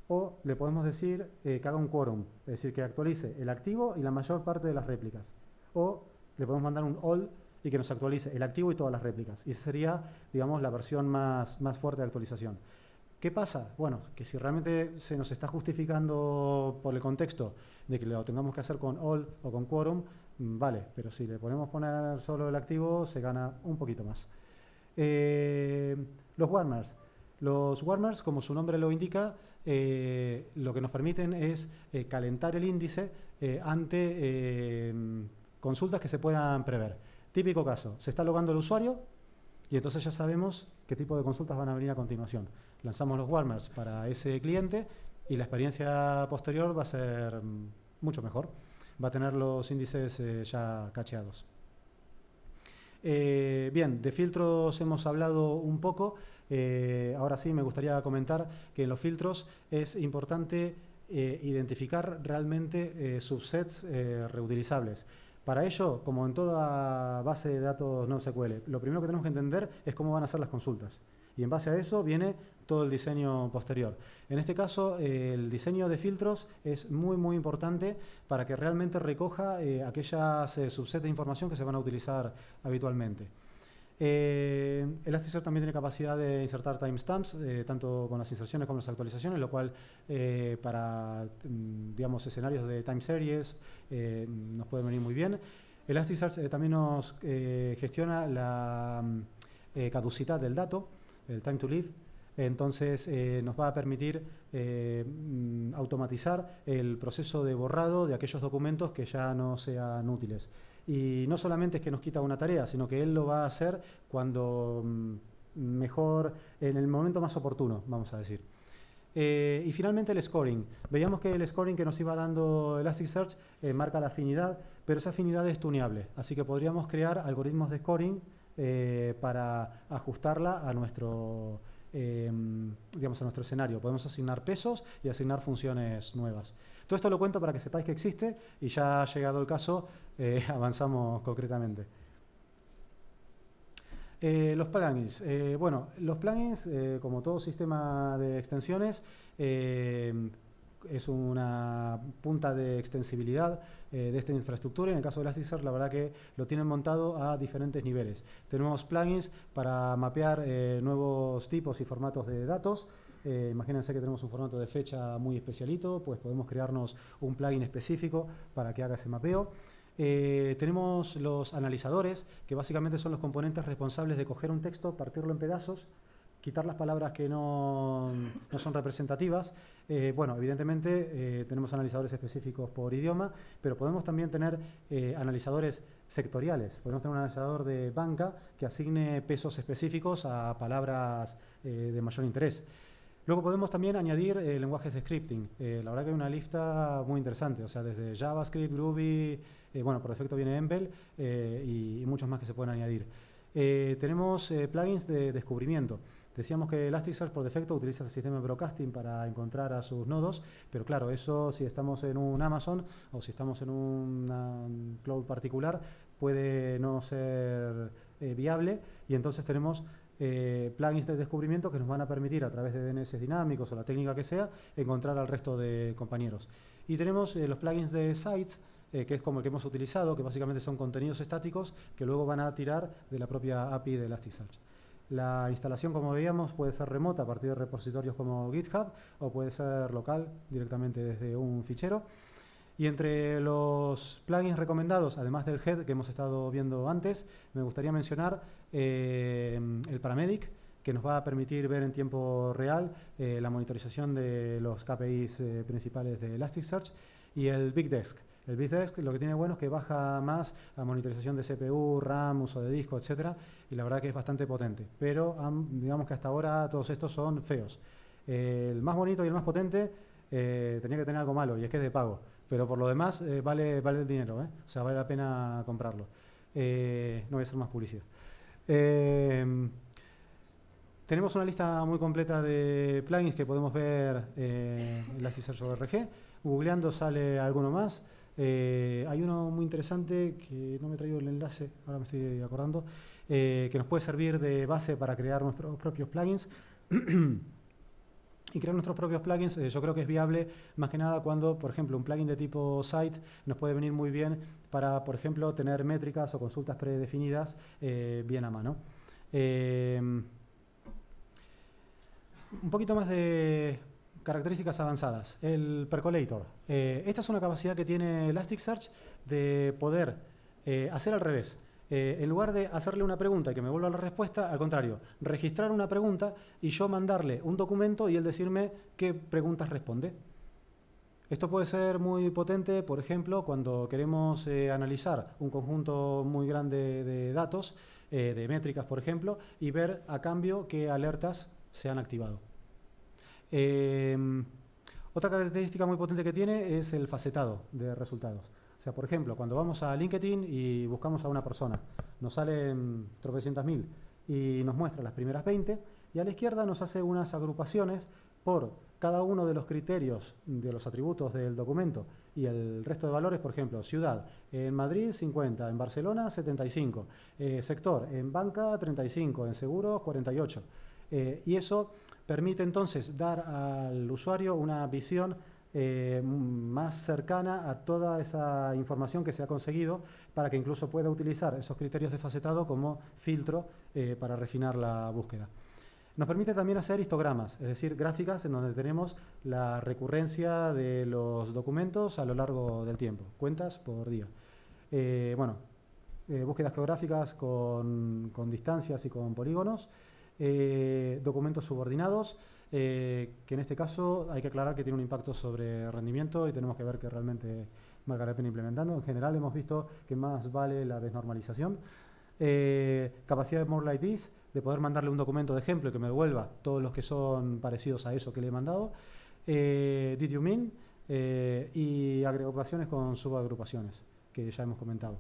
O le podemos decir que haga un quorum, es decir, que actualice el activo y la mayor parte de las réplicas. O le podemos mandar un all y que nos actualice el activo y todas las réplicas. Y esa sería, digamos, la versión más fuerte de actualización. ¿Qué pasa? Bueno, que si realmente se nos está justificando por el contexto de que lo tengamos que hacer con all o con quorum, vale, pero si le podemos poner solo el activo, se gana un poquito más. Los warmers. Los warmers, como su nombre lo indica, lo que nos permiten es calentar el índice ante consultas que se puedan prever. Típico caso, se está logando el usuario y entonces ya sabemos qué tipo de consultas van a venir a continuación. Lanzamos los warmers para ese cliente y la experiencia posterior va a ser mucho mejor. Va a tener los índices ya cacheados. Bien, de filtros hemos hablado un poco. Ahora sí me gustaría comentar que en los filtros es importante identificar realmente subsets reutilizables. Para ello, como en toda base de datos NoSQL, lo primero que tenemos que entender es cómo van a ser las consultas. Y en base a eso viene todo el diseño posterior. En este caso, el diseño de filtros es muy importante para que realmente recoja aquellas subsets de información que se van a utilizar habitualmente. Elasticsearch también tiene capacidad de insertar timestamps, tanto con las inserciones como las actualizaciones, lo cual para digamos, escenarios de time series nos puede venir muy bien. Elasticsearch también nos gestiona la caducidad del dato, el time to live. Entonces nos va a permitir automatizar el proceso de borrado de aquellos documentos que ya no sean útiles. Y no solamente es que nos quita una tarea, sino que él lo va a hacer cuando mejor, en el momento más oportuno, vamos a decir. Y finalmente el scoring. Veíamos que el scoring que nos iba dando Elasticsearch marca la afinidad, pero esa afinidad es tuneable. Así que podríamos crear algoritmos de scoring para ajustarla a nuestro digamos, a nuestro escenario. Podemos asignar pesos y asignar funciones nuevas. Todo esto lo cuento para que sepáis que existe y ya ha llegado el caso, avanzamos concretamente. Los plugins. Bueno, los plugins, como todo sistema de extensiones, es una punta de extensibilidad de esta infraestructura. En el caso de Elasticsearch, la verdad que lo tienen montado a diferentes niveles. Tenemos plugins para mapear nuevos tipos y formatos de datos. Imagínense que tenemos un formato de fecha muy especialito, pues podemos crearnos un plugin específico para que haga ese mapeo. Tenemos los analizadores, que básicamente son los componentes responsables de coger un texto, partirlo en pedazos, quitar las palabras que no son representativas. Bueno, evidentemente tenemos analizadores específicos por idioma, pero podemos también tener analizadores sectoriales. Podemos tener un analizador de banca que asigne pesos específicos a palabras de mayor interés. Luego podemos también añadir lenguajes de scripting. La verdad que hay una lista muy interesante, o sea, desde JavaScript, Groovy, bueno, por defecto viene Embel y muchos más que se pueden añadir. Tenemos plugins de descubrimiento. Decíamos que Elasticsearch por defecto utiliza el sistema de broadcasting para encontrar a sus nodos, pero claro, eso si estamos en un Amazon o si estamos en un cloud particular puede no ser viable, y entonces tenemos plugins de descubrimiento que nos van a permitir a través de DNS dinámicos o la técnica que sea encontrar al resto de compañeros. Y tenemos los plugins de sites, que es como el que hemos utilizado, que básicamente son contenidos estáticos que luego van a tirar de la propia API de Elasticsearch. La instalación, como veíamos, puede ser remota a partir de repositorios como GitHub o puede ser local directamente desde un fichero. Y entre los plugins recomendados, además del Head que hemos estado viendo antes, me gustaría mencionar el Paramedic, que nos va a permitir ver en tiempo real la monitorización de los KPIs principales de Elasticsearch, y el Big Desk. El Big Desk lo que tiene bueno es que baja más a monitorización de CPU, RAM, uso de disco, etcétera, y la verdad que es bastante potente. Pero digamos que hasta ahora todos estos son feos. El más bonito y el más potente tenía que tener algo malo, y es que es de pago. Pero por lo demás vale el dinero, o sea, vale la pena comprarlo. No voy a hacer más publicidad. Tenemos una lista muy completa de plugins que podemos ver en Elasticsearch ORG. Googleando sale alguno más. Hay uno muy interesante que no me he traído el enlace, ahora me estoy acordando, que nos puede servir de base para crear nuestros propios plugins. Y crear nuestros propios plugins yo creo que es viable más que nada cuando, por ejemplo, un plugin de tipo site nos puede venir muy bien para, por ejemplo, tener métricas o consultas predefinidas bien a mano. Un poquito más de características avanzadas. El Percolator. Esta es una capacidad que tiene Elasticsearch de poder hacer al revés. En lugar de hacerle una pregunta y que me vuelva la respuesta, al contrario, registrar una pregunta y yo mandarle un documento y él decirme qué preguntas responde. Esto puede ser muy potente, por ejemplo, cuando queremos analizar un conjunto muy grande de datos, de métricas, por ejemplo, y ver a cambio qué alertas se han activado. Otra característica muy potente que tiene es el facetado de resultados. O sea, por ejemplo, cuando vamos a LinkedIn y buscamos a una persona, nos salen tropecientas mil y nos muestra las primeras 20, y a la izquierda nos hace unas agrupaciones por cada uno de los criterios de los atributos del documento y el resto de valores. Por ejemplo, ciudad, en Madrid 50, en Barcelona 75, sector, en banca 35, en seguros 48. Y eso permite entonces dar al usuario una visión más cercana a toda esa información que se ha conseguido, para que incluso pueda utilizar esos criterios de facetado como filtro para refinar la búsqueda. Nos permite también hacer histogramas, es decir, gráficas en donde tenemos la recurrencia de los documentos a lo largo del tiempo, cuentas por día. Búsquedas geográficas con distancias y con polígonos, documentos subordinados, que en este caso hay que aclarar que tiene un impacto sobre rendimiento y tenemos que ver que realmente valga la pena implementando. En general hemos visto que más vale la desnormalización. Capacidad de More Like This, de poder mandarle un documento de ejemplo y que me devuelva todos los que son parecidos a eso que le he mandado. Did you mean? Y agrupaciones con subagrupaciones, que ya hemos comentado.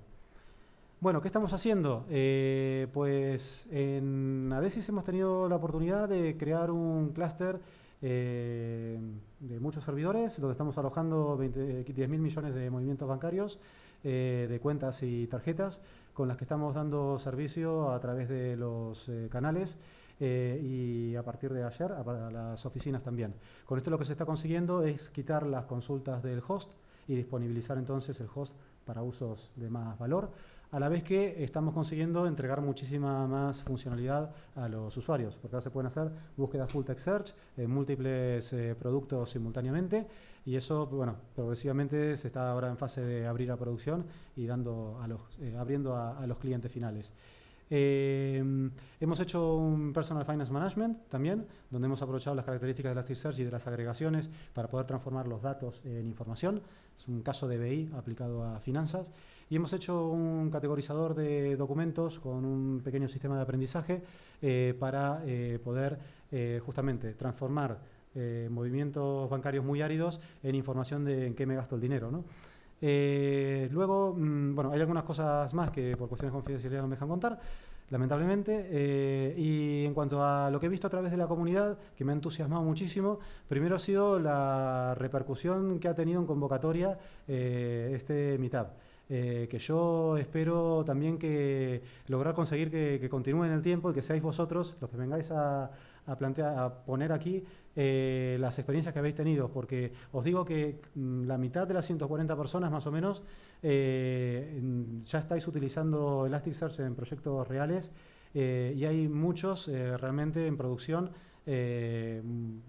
Bueno, ¿qué estamos haciendo? Pues en Adesys hemos tenido la oportunidad de crear un clúster de muchos servidores, donde estamos alojando 10.000 millones de movimientos bancarios, de cuentas y tarjetas, con las que estamos dando servicio a través de los canales y a partir de ayer a las oficinas también. Con esto lo que se está consiguiendo es quitar las consultas del host y disponibilizar entonces el host para usos de más valor, a la vez que estamos consiguiendo entregar muchísima más funcionalidad a los usuarios, porque ahora se pueden hacer búsquedas full text search en múltiples productos simultáneamente, y eso, bueno, progresivamente se está ahora en fase de abrir a producción y abriendo a los clientes finales. Hemos hecho un Personal Finance Management también, donde hemos aprovechado las características de Elasticsearch y de las agregaciones para poder transformar los datos en información. Es un caso de BI aplicado a finanzas. Y hemos hecho un categorizador de documentos con un pequeño sistema de aprendizaje para poder justamente transformar movimientos bancarios muy áridos en información de en qué me gasto el dinero, ¿no? Luego, bueno, hay algunas cosas más que por cuestiones de confidencialidad no me dejan contar, lamentablemente. Y en cuanto a lo que he visto a través de la comunidad, que me ha entusiasmado muchísimo, primero ha sido la repercusión que ha tenido en convocatoria este Meetup. Que yo espero también que lograr conseguir que continúe en el tiempo y que seáis vosotros los que vengáis a poner aquí las experiencias que habéis tenido, porque os digo que la mitad de las 140 personas más o menos ya estáis utilizando Elasticsearch en proyectos reales y hay muchos realmente en producción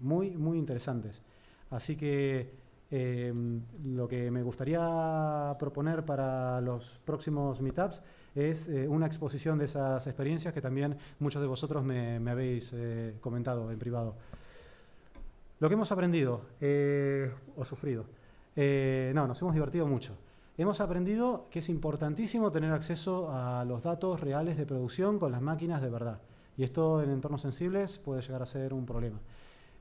muy interesantes. Así que lo que me gustaría proponer para los próximos meetups es una exposición de esas experiencias que también muchos de vosotros me habéis comentado en privado. Lo que hemos aprendido o sufrido. No, nos hemos divertido mucho. Hemos aprendido que es importantísimo tener acceso a los datos reales de producción con las máquinas de verdad. Y esto en entornos sensibles puede llegar a ser un problema.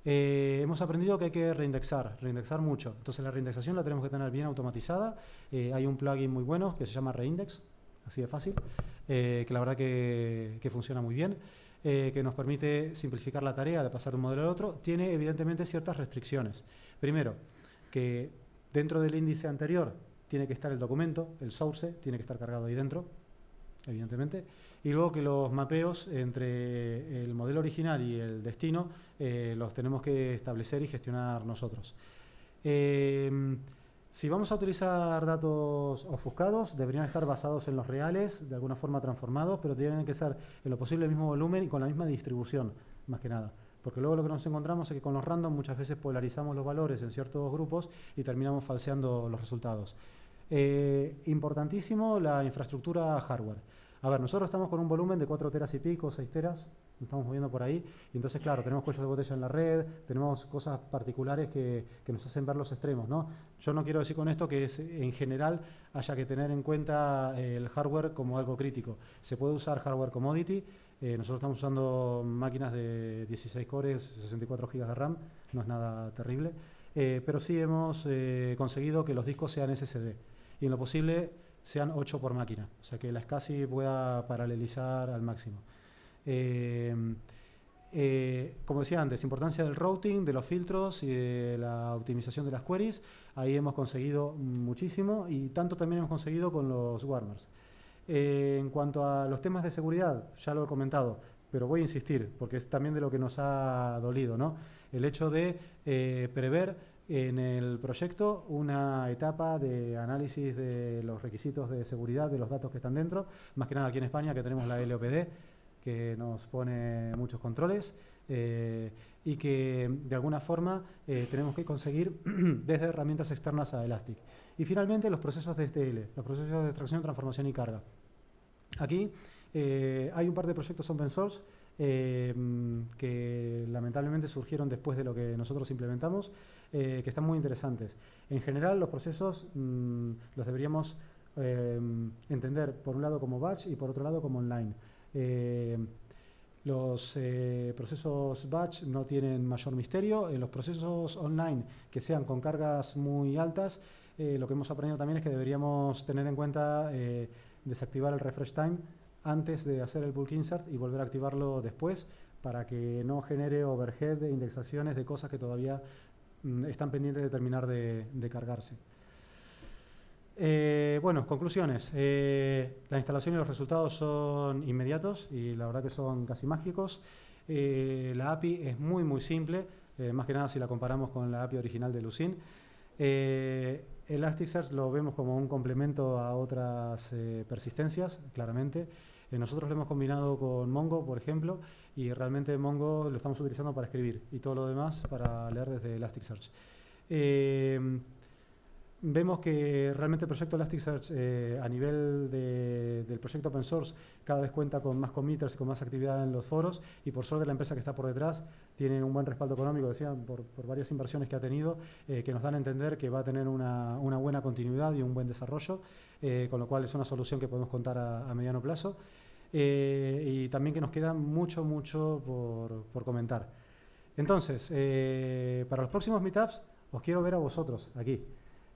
Hemos aprendido que hay que reindexar mucho. Entonces la reindexación la tenemos que tener bien automatizada. Hay un plugin muy bueno que se llama Reindex, así de fácil, que la verdad que funciona muy bien, que nos permite simplificar la tarea de pasar de un modelo al otro. Tiene evidentemente ciertas restricciones. Primero, que dentro del índice anterior tiene que estar el documento, el source, tiene que estar cargado ahí dentro, evidentemente. Y luego que los mapeos entre el modelo original y el destino los tenemos que establecer y gestionar nosotros. Si vamos a utilizar datos ofuscados, deberían estar basados en los reales, de alguna forma transformados, pero tienen que ser en lo posible el mismo volumen y con la misma distribución, más que nada. Porque luego lo que nos encontramos es que con los random muchas veces polarizamos los valores en ciertos grupos y terminamos falseando los resultados. Importantísimo la infraestructura hardware. A ver, nosotros estamos con un volumen de 4 teras y pico, 6 teras, nos estamos moviendo por ahí, y entonces, claro, tenemos cuellos de botella en la red, tenemos cosas particulares que nos hacen ver los extremos, ¿no? Yo no quiero decir con esto que en general haya que tener en cuenta el hardware como algo crítico. Se puede usar hardware commodity, nosotros estamos usando máquinas de 16 cores, 64 GB de RAM, no es nada terrible, pero sí hemos conseguido que los discos sean SSD, y en lo posible sean 8 por máquina, o sea que la SCSI pueda paralelizar al máximo. Como decía antes, importancia del routing, de los filtros y de la optimización de las queries. Ahí hemos conseguido muchísimo y tanto también hemos conseguido con los warmers. En cuanto a los temas de seguridad, ya lo he comentado, pero voy a insistir porque es también de lo que nos ha dolido, ¿no? El hecho de prever en el proyecto una etapa de análisis de los requisitos de seguridad de los datos que están dentro, más que nada aquí en España que tenemos la LOPD, que nos pone muchos controles y que de alguna forma tenemos que conseguir desde herramientas externas a Elastic. Y finalmente los procesos de STL, los procesos de extracción, transformación y carga. Aquí hay un par de proyectos open source que lamentablemente surgieron después de lo que nosotros implementamos, que están muy interesantes. En general los procesos los deberíamos entender por un lado como batch y por otro lado como online. Los procesos batch no tienen mayor misterio. En los procesos online que sean con cargas muy altas, lo que hemos aprendido también es que deberíamos tener en cuenta desactivar el refresh time antes de hacer el bulk insert y volver a activarlo después para que no genere overhead de indexaciones de cosas que todavía están pendientes de terminar de cargarse. Bueno, conclusiones. La instalación y los resultados son inmediatos y la verdad que son casi mágicos. La API es muy simple, más que nada si la comparamos con la API original de Lucene. Elasticsearch lo vemos como un complemento a otras persistencias, claramente. Nosotros lo hemos combinado con Mongo, por ejemplo, y realmente Mongo lo estamos utilizando para escribir y todo lo demás para leer desde Elasticsearch. vemos que realmente el proyecto Elasticsearch a nivel del proyecto open source cada vez cuenta con más committers y con más actividad en los foros, y por suerte la empresa que está por detrás tiene un buen respaldo económico, decían, por varias inversiones que ha tenido, que nos dan a entender que va a tener una buena continuidad y un buen desarrollo, con lo cual es una solución que podemos contar a mediano plazo. Y también que nos queda mucho por comentar. Entonces, para los próximos meetups os quiero ver a vosotros aquí.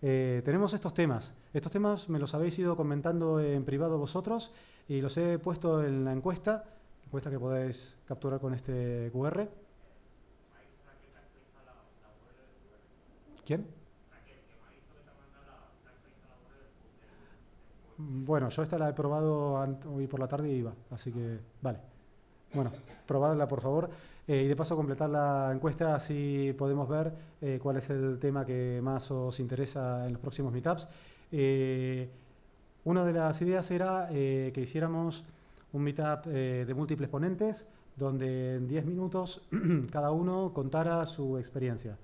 Tenemos estos temas. Estos temas me los habéis ido comentando en privado vosotros y los he puesto en la encuesta que podéis capturar con este QR. ¿Quién? Bueno, yo esta la he probado hoy por la tarde y iba, así que vale. Bueno, probadla por favor. Y de paso completar la encuesta, así podemos ver cuál es el tema que más os interesa en los próximos meetups. Una de las ideas era que hiciéramos un meetup de múltiples ponentes, donde en 10 minutos cada uno contara su experiencia.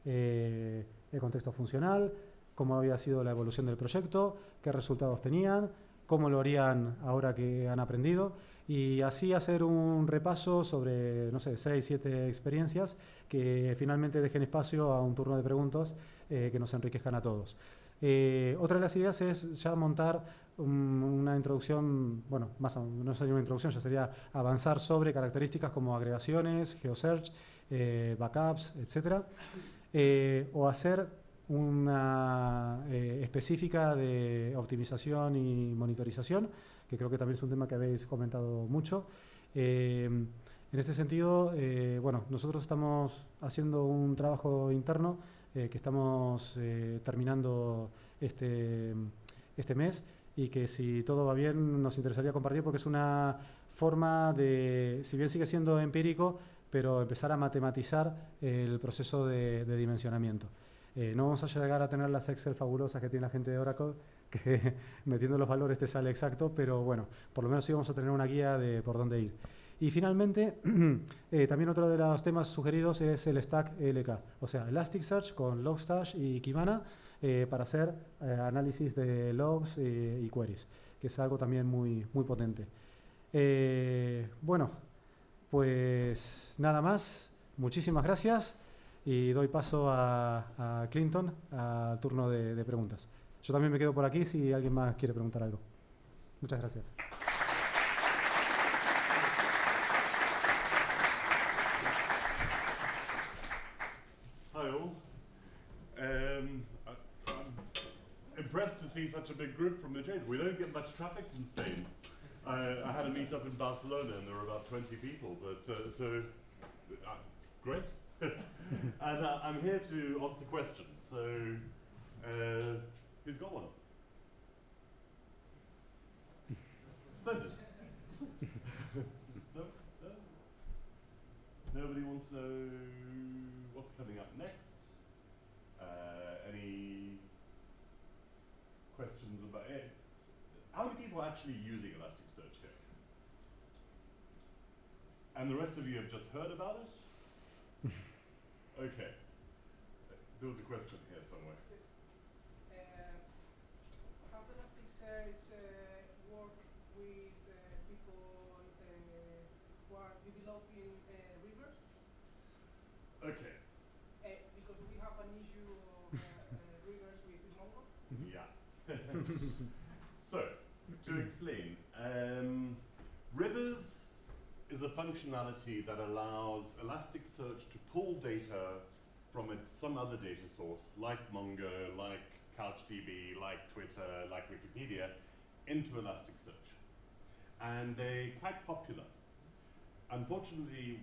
El contexto funcional, cómo había sido la evolución del proyecto, qué resultados tenían, cómo lo harían ahora que han aprendido, y así hacer un repaso sobre, no sé, 6, 7 experiencias que finalmente dejen espacio a un turno de preguntas que nos enriquezcan a todos. Otra de las ideas es ya montar una introducción, bueno, no sería una introducción, ya sería avanzar sobre características como agregaciones, GeoSearch, backups, etcétera, o hacer una específica de optimización y monitorización, que creo que también es un tema que habéis comentado mucho. En este sentido, bueno, nosotros estamos haciendo un trabajo interno que estamos terminando este mes, y que si todo va bien nos interesaría compartir, porque es una forma de, si bien sigue siendo empírico, pero empezar a matematizar el proceso de dimensionamiento. No vamos a llegar a tener las Excel fabulosas que tiene la gente de Oracle, que metiendo los valores te sale exacto, pero bueno, por lo menos sí vamos a tener una guía de por dónde ir. Y finalmente, también otro de los temas sugeridos es el stack ELK, o sea, Elasticsearch con Logstash y Kibana para hacer análisis de logs y queries, que es algo también muy potente. Bueno, pues nada más, muchísimas gracias y doy paso a Clinton al turno de preguntas. Yo también me quedo por aquí si alguien más quiere preguntar algo. Muchas gracias. Hi all. I'm impressed to see such a big group from Madrid. We don't get much traffic from Spain. I had a meet up in Barcelona and there were about 20 people, but great. And I'm here to answer questions. So, who's got one? Splendid. No? No? Nobody wants to know what's coming up next? Any questions about it? How many people are actually using Elasticsearch here? And the rest of you have just heard about it? Okay. There was a question here somewhere. How does Elasticsearch work with people who are developing rivers? Okay. Because we have an issue of rivers with Mongo. Yeah. So, to explain, Rivers is a functionality that allows Elasticsearch to pull data from some other data source, like Mongo, like CouchDB, like Twitter, like Wikipedia, into Elasticsearch. And they're quite popular. Unfortunately,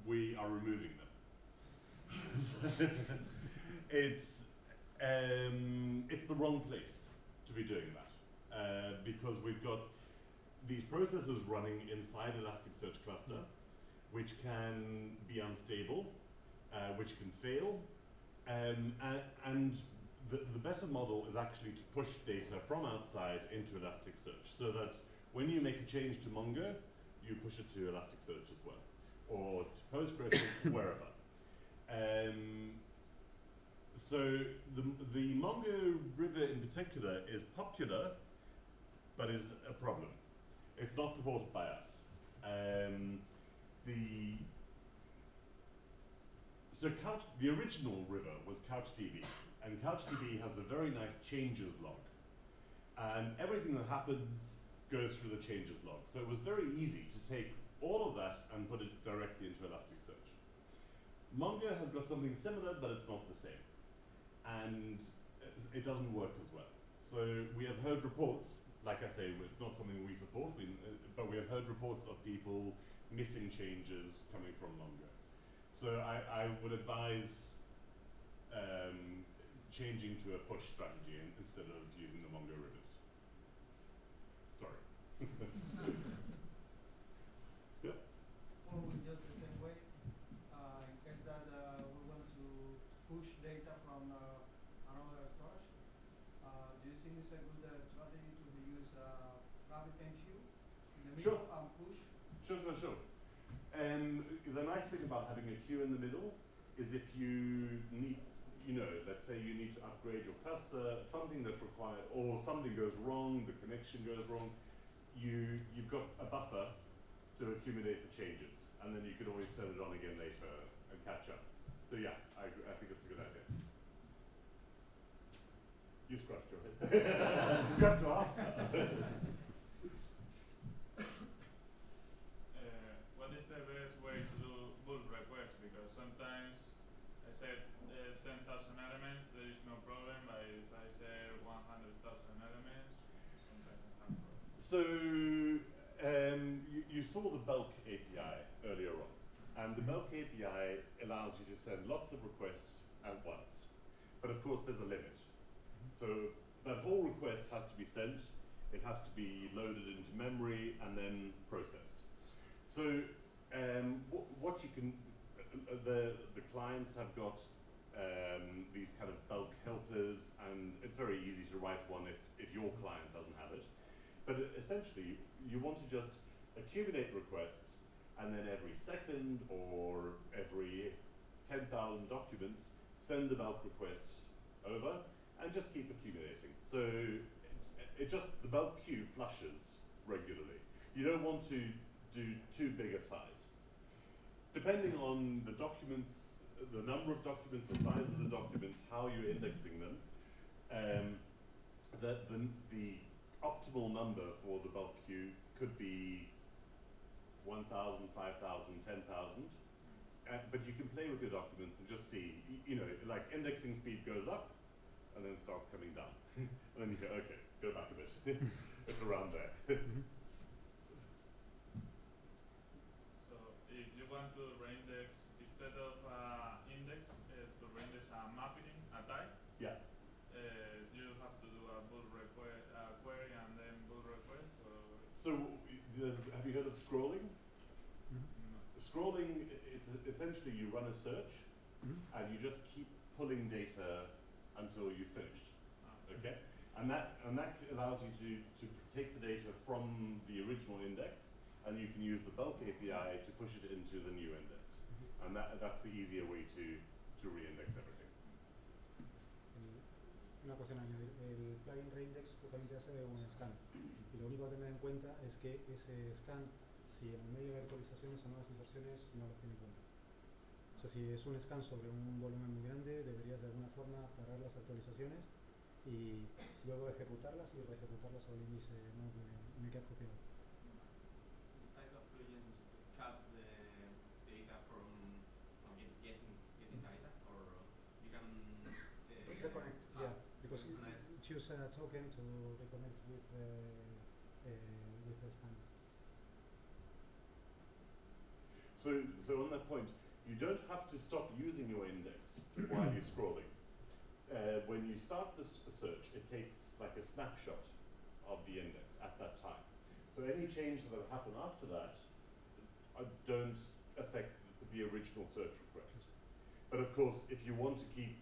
we are removing them. It's the wrong place to be doing that, because we've got these processes running inside Elasticsearch cluster, which can be unstable, which can fail, and the better model is actually to push data from outside into Elasticsearch, so that when you make a change to Mongo, you push it to Elasticsearch as well, or to Postgres, or wherever. So the Mongo River in particular is popular, but is a problem. It's not supported by us. The original river was CouchDB, and CouchDB has a very nice changes log, and everything that happens goes through the changes log. So it was very easy to take all of that and put it directly into Elasticsearch. Mongo has got something similar, but it's not the same, and it doesn't work as well. So we have heard reports, like I say, it's not something we support, but we have heard reports of people missing changes coming from Mongo. So I would advise changing to a push strategy instead of using the Mongo rivers. Sorry. Yeah. Following just the same way, in case that we want to push data from another storage, do you think it's a good strategy to use RabbitMQ in the middle and push? Sure. The nice thing about having a queue in the middle is if you need, let's say you need to upgrade your cluster, something that's required, or something goes wrong, the connection goes wrong, you've got a buffer to accumulate the changes, and then you can always turn it on again later and catch up. So yeah, I think it's a good idea. You scratched your head. You have to ask that. What is the best way to do pull requests? Because sometimes I said 10,000 elements, there is no problem, but if I say 100,000 elements, sometimes I have problems. So you saw the bulk API earlier on, and the bulk API allows you to send lots of requests at once. But of course there's a limit. So that whole request has to be sent, it has to be loaded into memory and then processed. So what you can, the clients have got these kind of bulk helpers, and it's very easy to write one if your client doesn't have it. But essentially, you want to just accumulate requests, and then every second or every 10,000 documents, send the bulk request over, and just keep accumulating. So the bulk queue flushes regularly. You don't want to do too big a size. Depending on the documents, the number of documents, the size of the documents, how you're indexing them, the optimal number for the bulk queue could be 1,000, 5,000, 10,000. But you can play with your documents and just see, like indexing speed goes up and then starts coming down. And then you go, okay, go back a bit. It's around there. So if you want to reindex, instead of index, to reindex a mapping, a type, Yeah. You have to do a pull request, query and then pull request. So have you heard of scrolling? No. Scrolling, it's essentially you run a search and you just keep pulling data until you've finished. Okay? And that allows you to take the data from the original index, and you can use the bulk API to push it into the new index. And that's the easier way to reindex everything. Una cosa en añadir, el plugin Reindex justamente hace un scan, y lo único a tener en cuenta es que ese scan, si en el medio de actualizaciones o nuevas inserciones, no los tiene en cuenta. O sea, si es un scan sobre un volumen muy grande, deberías de alguna forma parar las actualizaciones y luego ejecutarlas y reejecutarlas sobre el índice nuevo en el que has copiado. This type of plugins cut the data from getting data, or you can Reconnect, yeah, because reconnect. choose a token to reconnect with the scan. So on that point, you don't have to stop using your index while you're scrolling. When you start this search, it takes like a snapshot of the index at that time. So any change that will happen after that don't affect the original search request. But of course, if you want to keep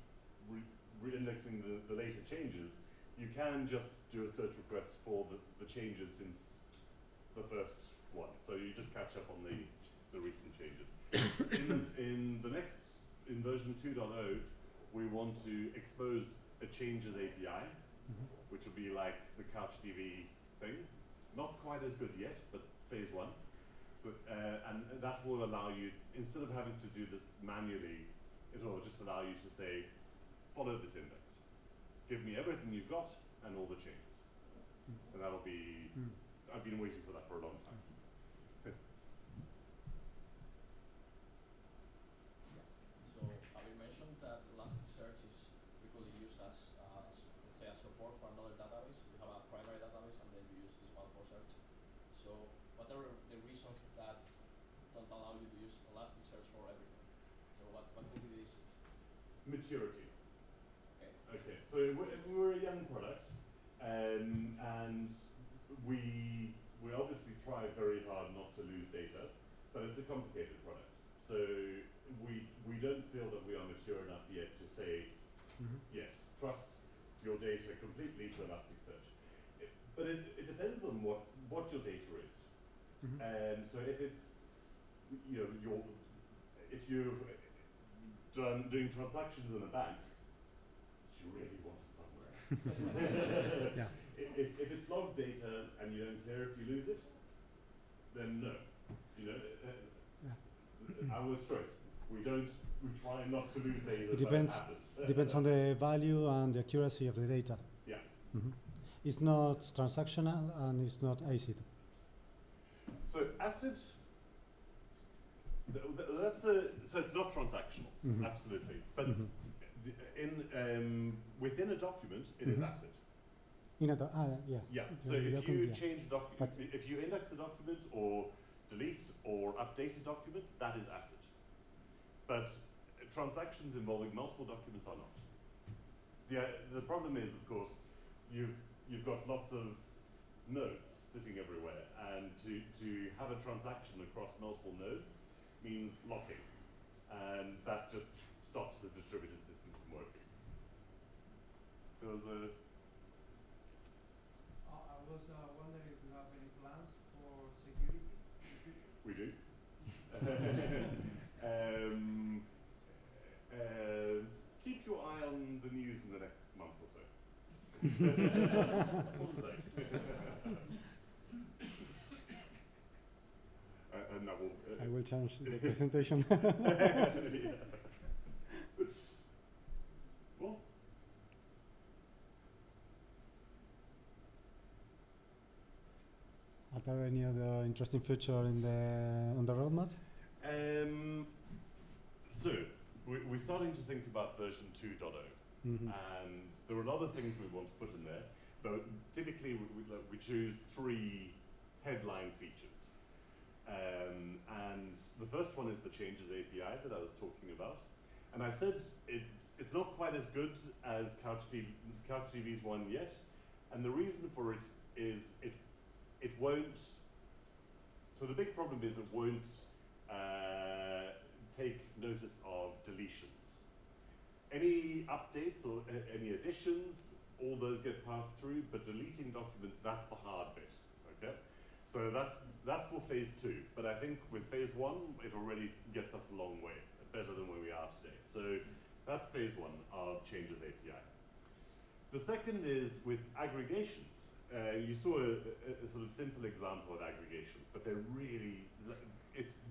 re-indexing the later changes, you can just do a search request for the changes since the first one. So you just catch up on the recent changes. in version 2.0, we want to expose a changes API, which will be like the CouchDB thing. Not quite as good yet, but phase one. So, and that will allow you, instead of having to do this manually, it will just allow you to say, follow this index. Give me everything you've got and all the changes. And that'll be, I've been waiting for that for a long time. So, you mentioned that Elasticsearch is frequently used as, let's say, a support for another database. You have a primary database and then you use this one for search. So, what are the reasons that don't allow you to use Elasticsearch for everything? So, what could be the issues? Maturity. Okay. Okay, so we're a young product, and we obviously try very hard not to lose data, but it's a complicated product. So we don't feel that we are mature enough yet to say, yes, trust your data completely to Elasticsearch. But it depends on what your data is. And so if it's, you know, if you've doing transactions in a bank, you really want it somewhere. Yeah. If it's log data and you don't care if you lose it, then no. You know, our choice. We try not to lose data. It depends. Depends on the value and the accuracy of the data. Yeah. It's not transactional and it's not ACID. So ACID. So it's not transactional, absolutely. But within a document, it is ACID. Yeah. Yeah. So if you change a document, if you index a document or delete or update a document, that is ACID. But transactions involving multiple documents are not. The problem is, of course, you've got lots of nodes sitting everywhere, and to have a transaction across multiple nodes means locking, and that just stops the distributed system from working. There was a. I was wondering if you have any plans for security in the future? We do. Keep your eye on the news in the next month or so. That's all I'm saying. And that will. I will change the presentation. Yeah. Well. Are there any other interesting feature on the roadmap? So we're starting to think about version 2.0, and there are a lot of things we want to put in there. But typically, we choose 3 headline features. And the first one is the changes API that I was talking about. And I said it's not quite as good as CouchDB's one yet. And the reason for it is it won't. So the big problem is it won't take notice of deletions. Any updates or any additions, all those get passed through, but deleting documents, that's the hard bit, okay? So that's for phase 2, but I think with phase 1, it already gets us a long way, better than where we are today. So that's phase 1 of Changes API. The second is with aggregations. You saw a sort of simple example of aggregations, but they're really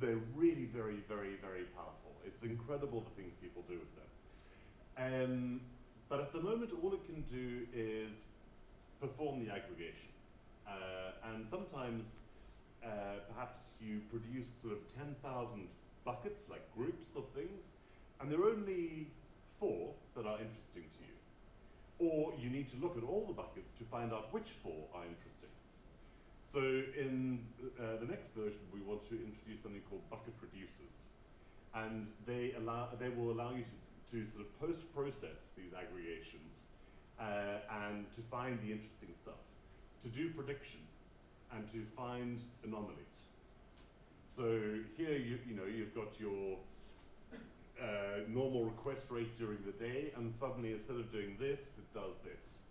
very, very, very powerful. It's incredible the things people do with them. But at the moment, all it can do is perform the aggregation. And sometimes, perhaps you produce sort of 10,000 buckets, like groups of things, and there are only 4 that are interesting to you. Or you need to look at all the buckets to find out which 4 are interesting. So in the next version, we want to introduce something called bucket reducers. And they will allow you to sort of post-process these aggregations and to find the interesting stuff, to do prediction, and to find anomalies. So here you've got your normal request rate during the day, and suddenly instead of doing this, it does this.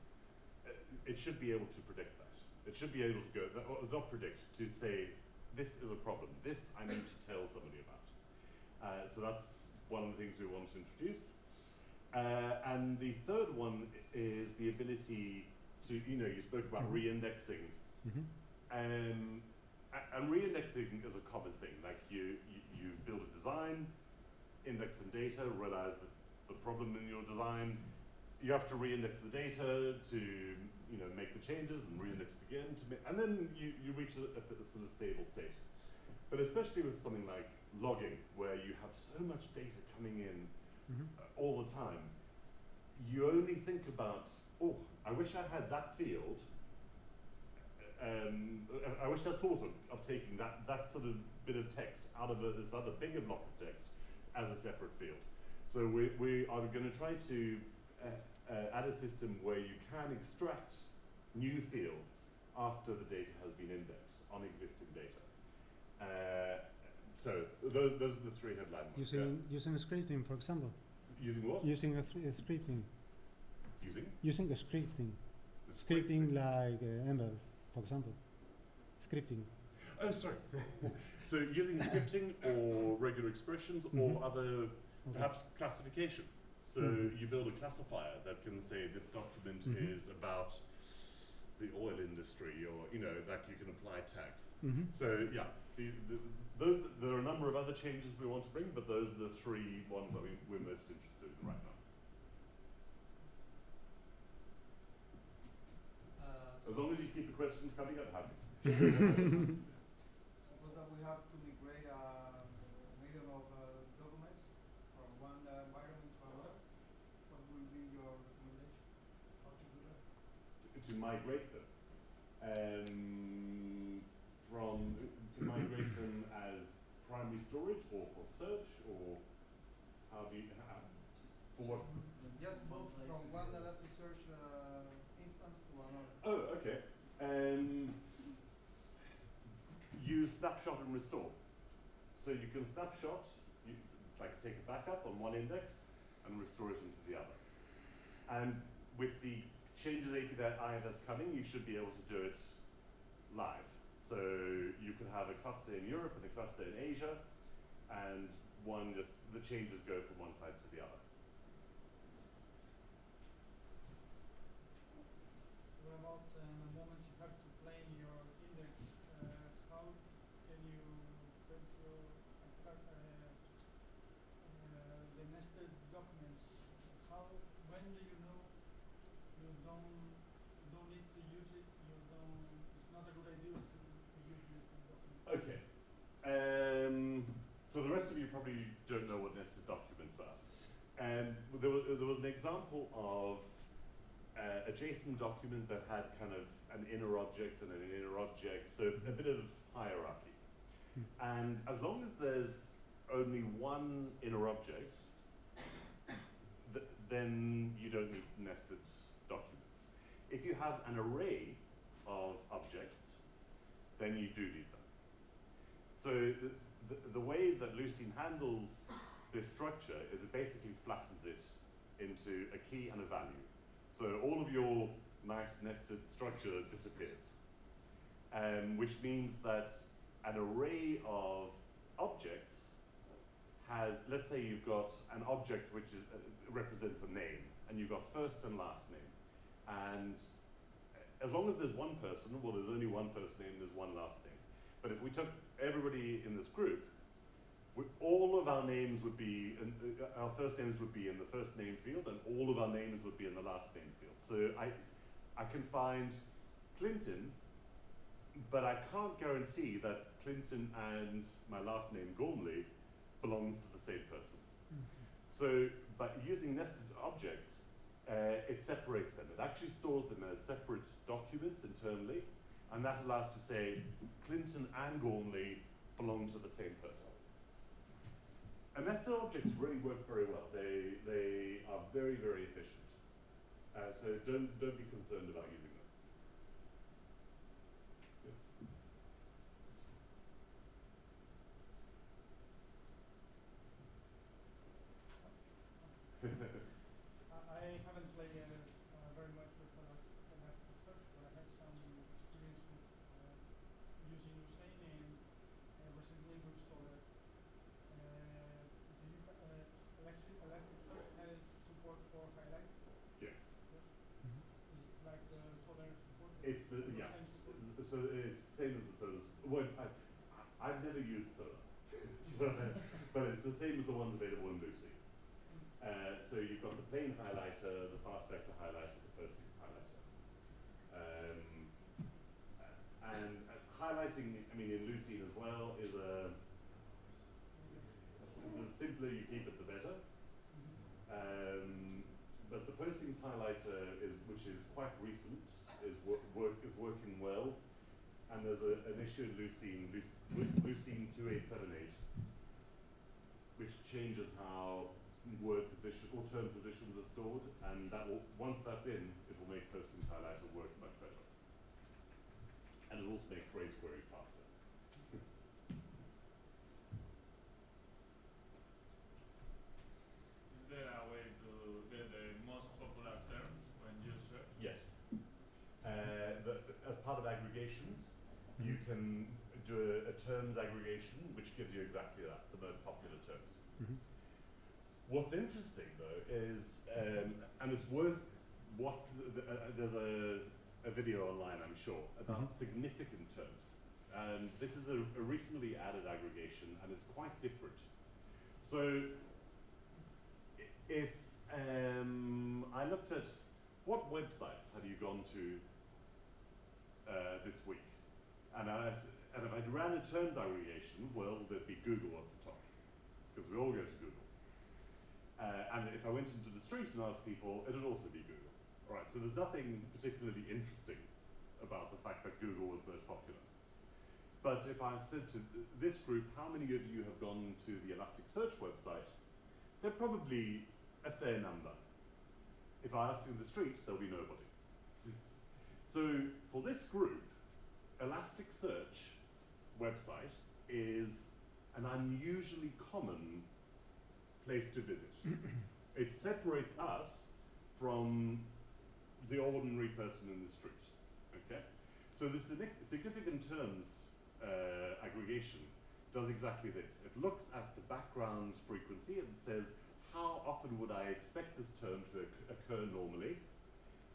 It should be able to predict that. It should be able to go, not predict, to say, this is a problem. This I need to tell somebody about. So that's one of the things we want to introduce. And the third one is the ability to, you spoke about re-indexing. And re-indexing is a common thing. Like you build a design, index some data, realize that the problem in your design, you have to re-index the data to make the changes and re-index it again and then you reach a sort of stable state. But especially with something like logging, where you have so much data coming in all the time, you only think about, oh, I wish I had that field. I wish I'd thought of taking that sort of bit of text out of this other bigger block of text as a separate field. So we are going to try to add a system where you can extract new fields after the data has been indexed on existing data. So those are the three headline ones. Using scripting, for example. Using what? Using a scripting. Using a scripting. the Scripting like Ember, for example. Scripting. Oh, sorry. So using scripting or regular expressions or other, perhaps classification. So you build a classifier that can say this document is about the oil industry, or that you can apply tags. So yeah, there are a number of other changes we want to bring, but those are the three ones that we're most interested in right now. As long as you keep the questions coming up, happy. Suppose that we have to migrate a million of documents from one environment to another. What will be your recommendation? How to do that? To migrate them. To migrate them as primary storage or for search, or how do you, for what? Just move from one Elasticsearch instance to another. Oh, okay. Use snapshot and restore. So you can snapshot, it's like take a backup on one index and restore it into the other. And with the changes API that's coming, you should be able to do it live. So you could have a cluster in Europe and a cluster in Asia, and the changes go from one side to the other. What about the moment you have to plan your index? How can you take the nested documents? When do you know you don't need to use it? It's not a good idea to use nested documents. Okay. So the rest of you probably don't know what nested documents are. There was an example of a JSON document that had kind of an inner object and an inner object, so a bit of hierarchy. And as long as there's only one inner object, then you don't need nested documents. If you have an array of objects, then you do need them. So the way that Lucene handles this structure is it basically flattens it into a key and a value. So all of your nice nested structure disappears, which means that an array of objects has, let's say you've got an object which represents a name, and you've got first and last name. And as long as there's one person, well, there's only one first name, there's one last name. But if we took everybody in this group, all of our names would be, our first names would be in the first name field, and all of our names would be in the last name field. So I can find Clinton, but I can't guarantee that Clinton and my last name, Gormley, belongs to the same person. So by using nested objects, it separates them. It actually stores them as separate documents internally, and that allows to say Clinton and Gormley belong to the same person. And nested objects really work very well. They are very, very efficient. So don't be concerned about using them. I haven't played very much with Elasticsearch, but I had some experience with using Lucene and recently restored it. Elasticsearch has support so it's the same as the Solar. Well, I've never used Solar, so, but it's the same as the ones available in Lucy. So you've got the plain highlighter, the fast vector highlighter, the postings highlighter. And highlighting, I mean, in Lucene as well, is the simpler you keep it, the better. But the postings highlighter, which is quite recent, is working well. And there's an issue in Lucene 2878, which changes how word position or term positions are stored, and that will, once that's in, it will make postings highlighter work much better. And it'll also make phrase query faster. Is there a way to get the most popular terms when you search? Yes. As part of aggregations, you can do a terms aggregation, which gives you exactly that, the most popular terms. What's interesting, though, is, and it's worth, there's a video online, I'm sure, about significant terms. And this is a recently added aggregation, and it's quite different. So, if I looked at what websites have you gone to this week, and if I ran a terms aggregation, well, there'd be Google at the top, because we all go to Google. And if I went into the street and asked people, it would also be Google. All right, so there's nothing particularly interesting about the fact that Google was most popular. But if I said to this group, how many of you have gone to the Elasticsearch website, they're probably a fair number. If I asked in the street, there'll be nobody. So for this group, Elasticsearch website is an unusually common place to visit. It separates us from the ordinary person in the street. Okay, so the significant terms aggregation does exactly this. It looks at the background frequency and says, how often would I expect this term to occur normally,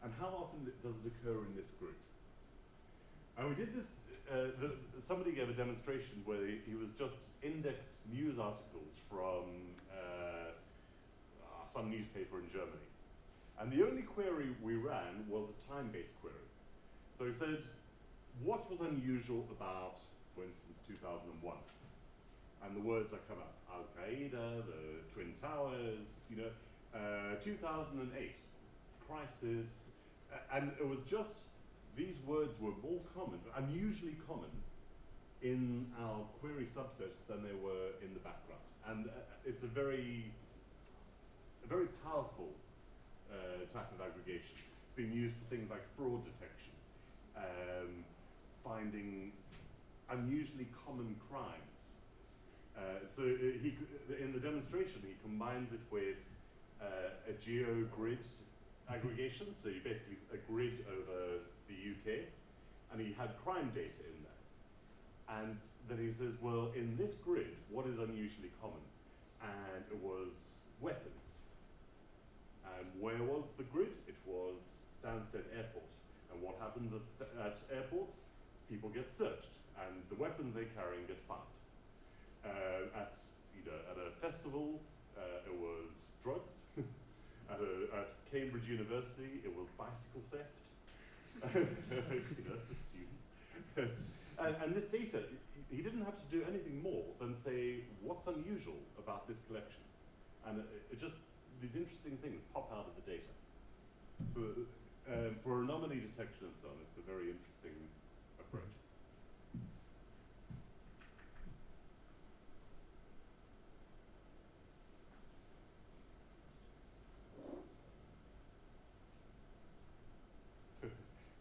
and how often does it occur in this group? And we did this. Somebody gave a demonstration where he was just indexed news articles from some newspaper in Germany. And the only query we ran was a time-based query. So he said, what was unusual about, for instance, 2001? And the words that come up, Al-Qaeda, the Twin Towers, 2008, crisis, and it was just, these words were more common, unusually common, in our query subset than they were in the background. And it's a very powerful type of aggregation. It's been used for things like fraud detection, finding unusually common crimes. So in the demonstration, he combines it with a geo-grid aggregation, so you basically a grid over the UK, and he had crime data in there. And then he says, well, in this grid, what is unusually common? And it was weapons. And where was the grid? It was Stansted Airport. And what happens at airports? People get searched, and the weapons they carry get found. At a festival, it was drugs. At Cambridge University, it was bicycle theft. The students. And this data, he didn't have to do anything more than say, what's unusual about this collection? And it just, these interesting things pop out of the data. So for anomaly detection and so on, it's a very interesting approach.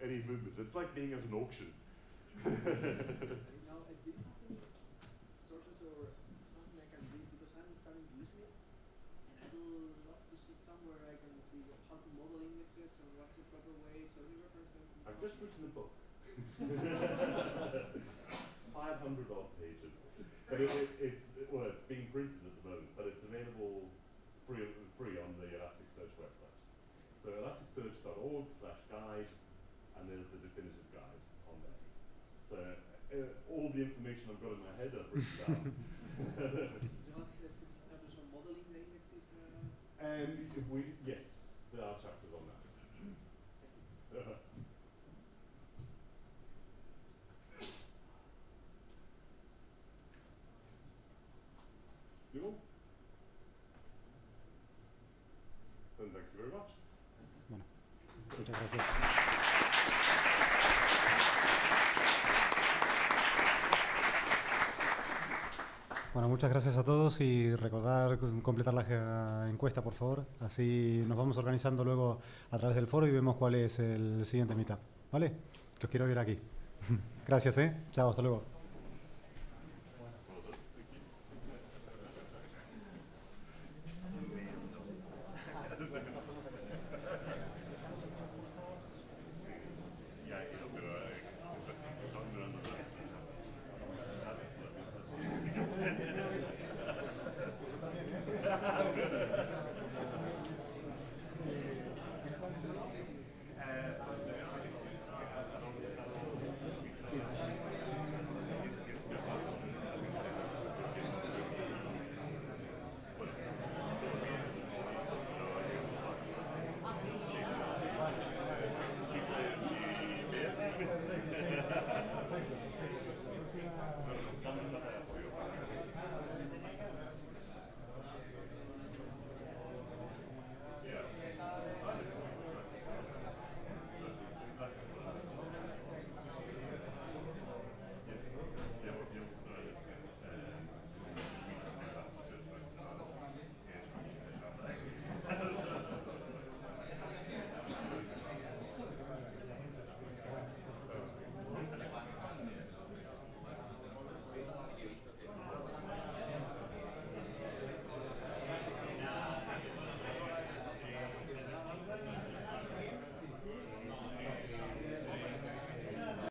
Any movement, it's like being at an auction. Now, do you have any sources or something I can read, because I'm starting to use it, and I would love to see somewhere I can see how to model indexes and what's the proper way. So any reference can be I've just written a book. 500 odd pages. But it's being printed at the moment, but it's available free on the Elasticsearch website. So elasticsearch.org/guide, and there's the definitive guide on there. the information I've got in my head I've written down. Do you have specific chapters on modeling the indexes? Yes, there are chapters on that. You? Then thank you very much. Bueno, muchas gracias. Bueno, muchas gracias a todos y recordar completar la encuesta, por favor. Así nos vamos organizando luego a través del foro y vemos cuál es el siguiente meetup. ¿Vale? Que os quiero ver aquí. Gracias, ¿eh? Chao, hasta luego.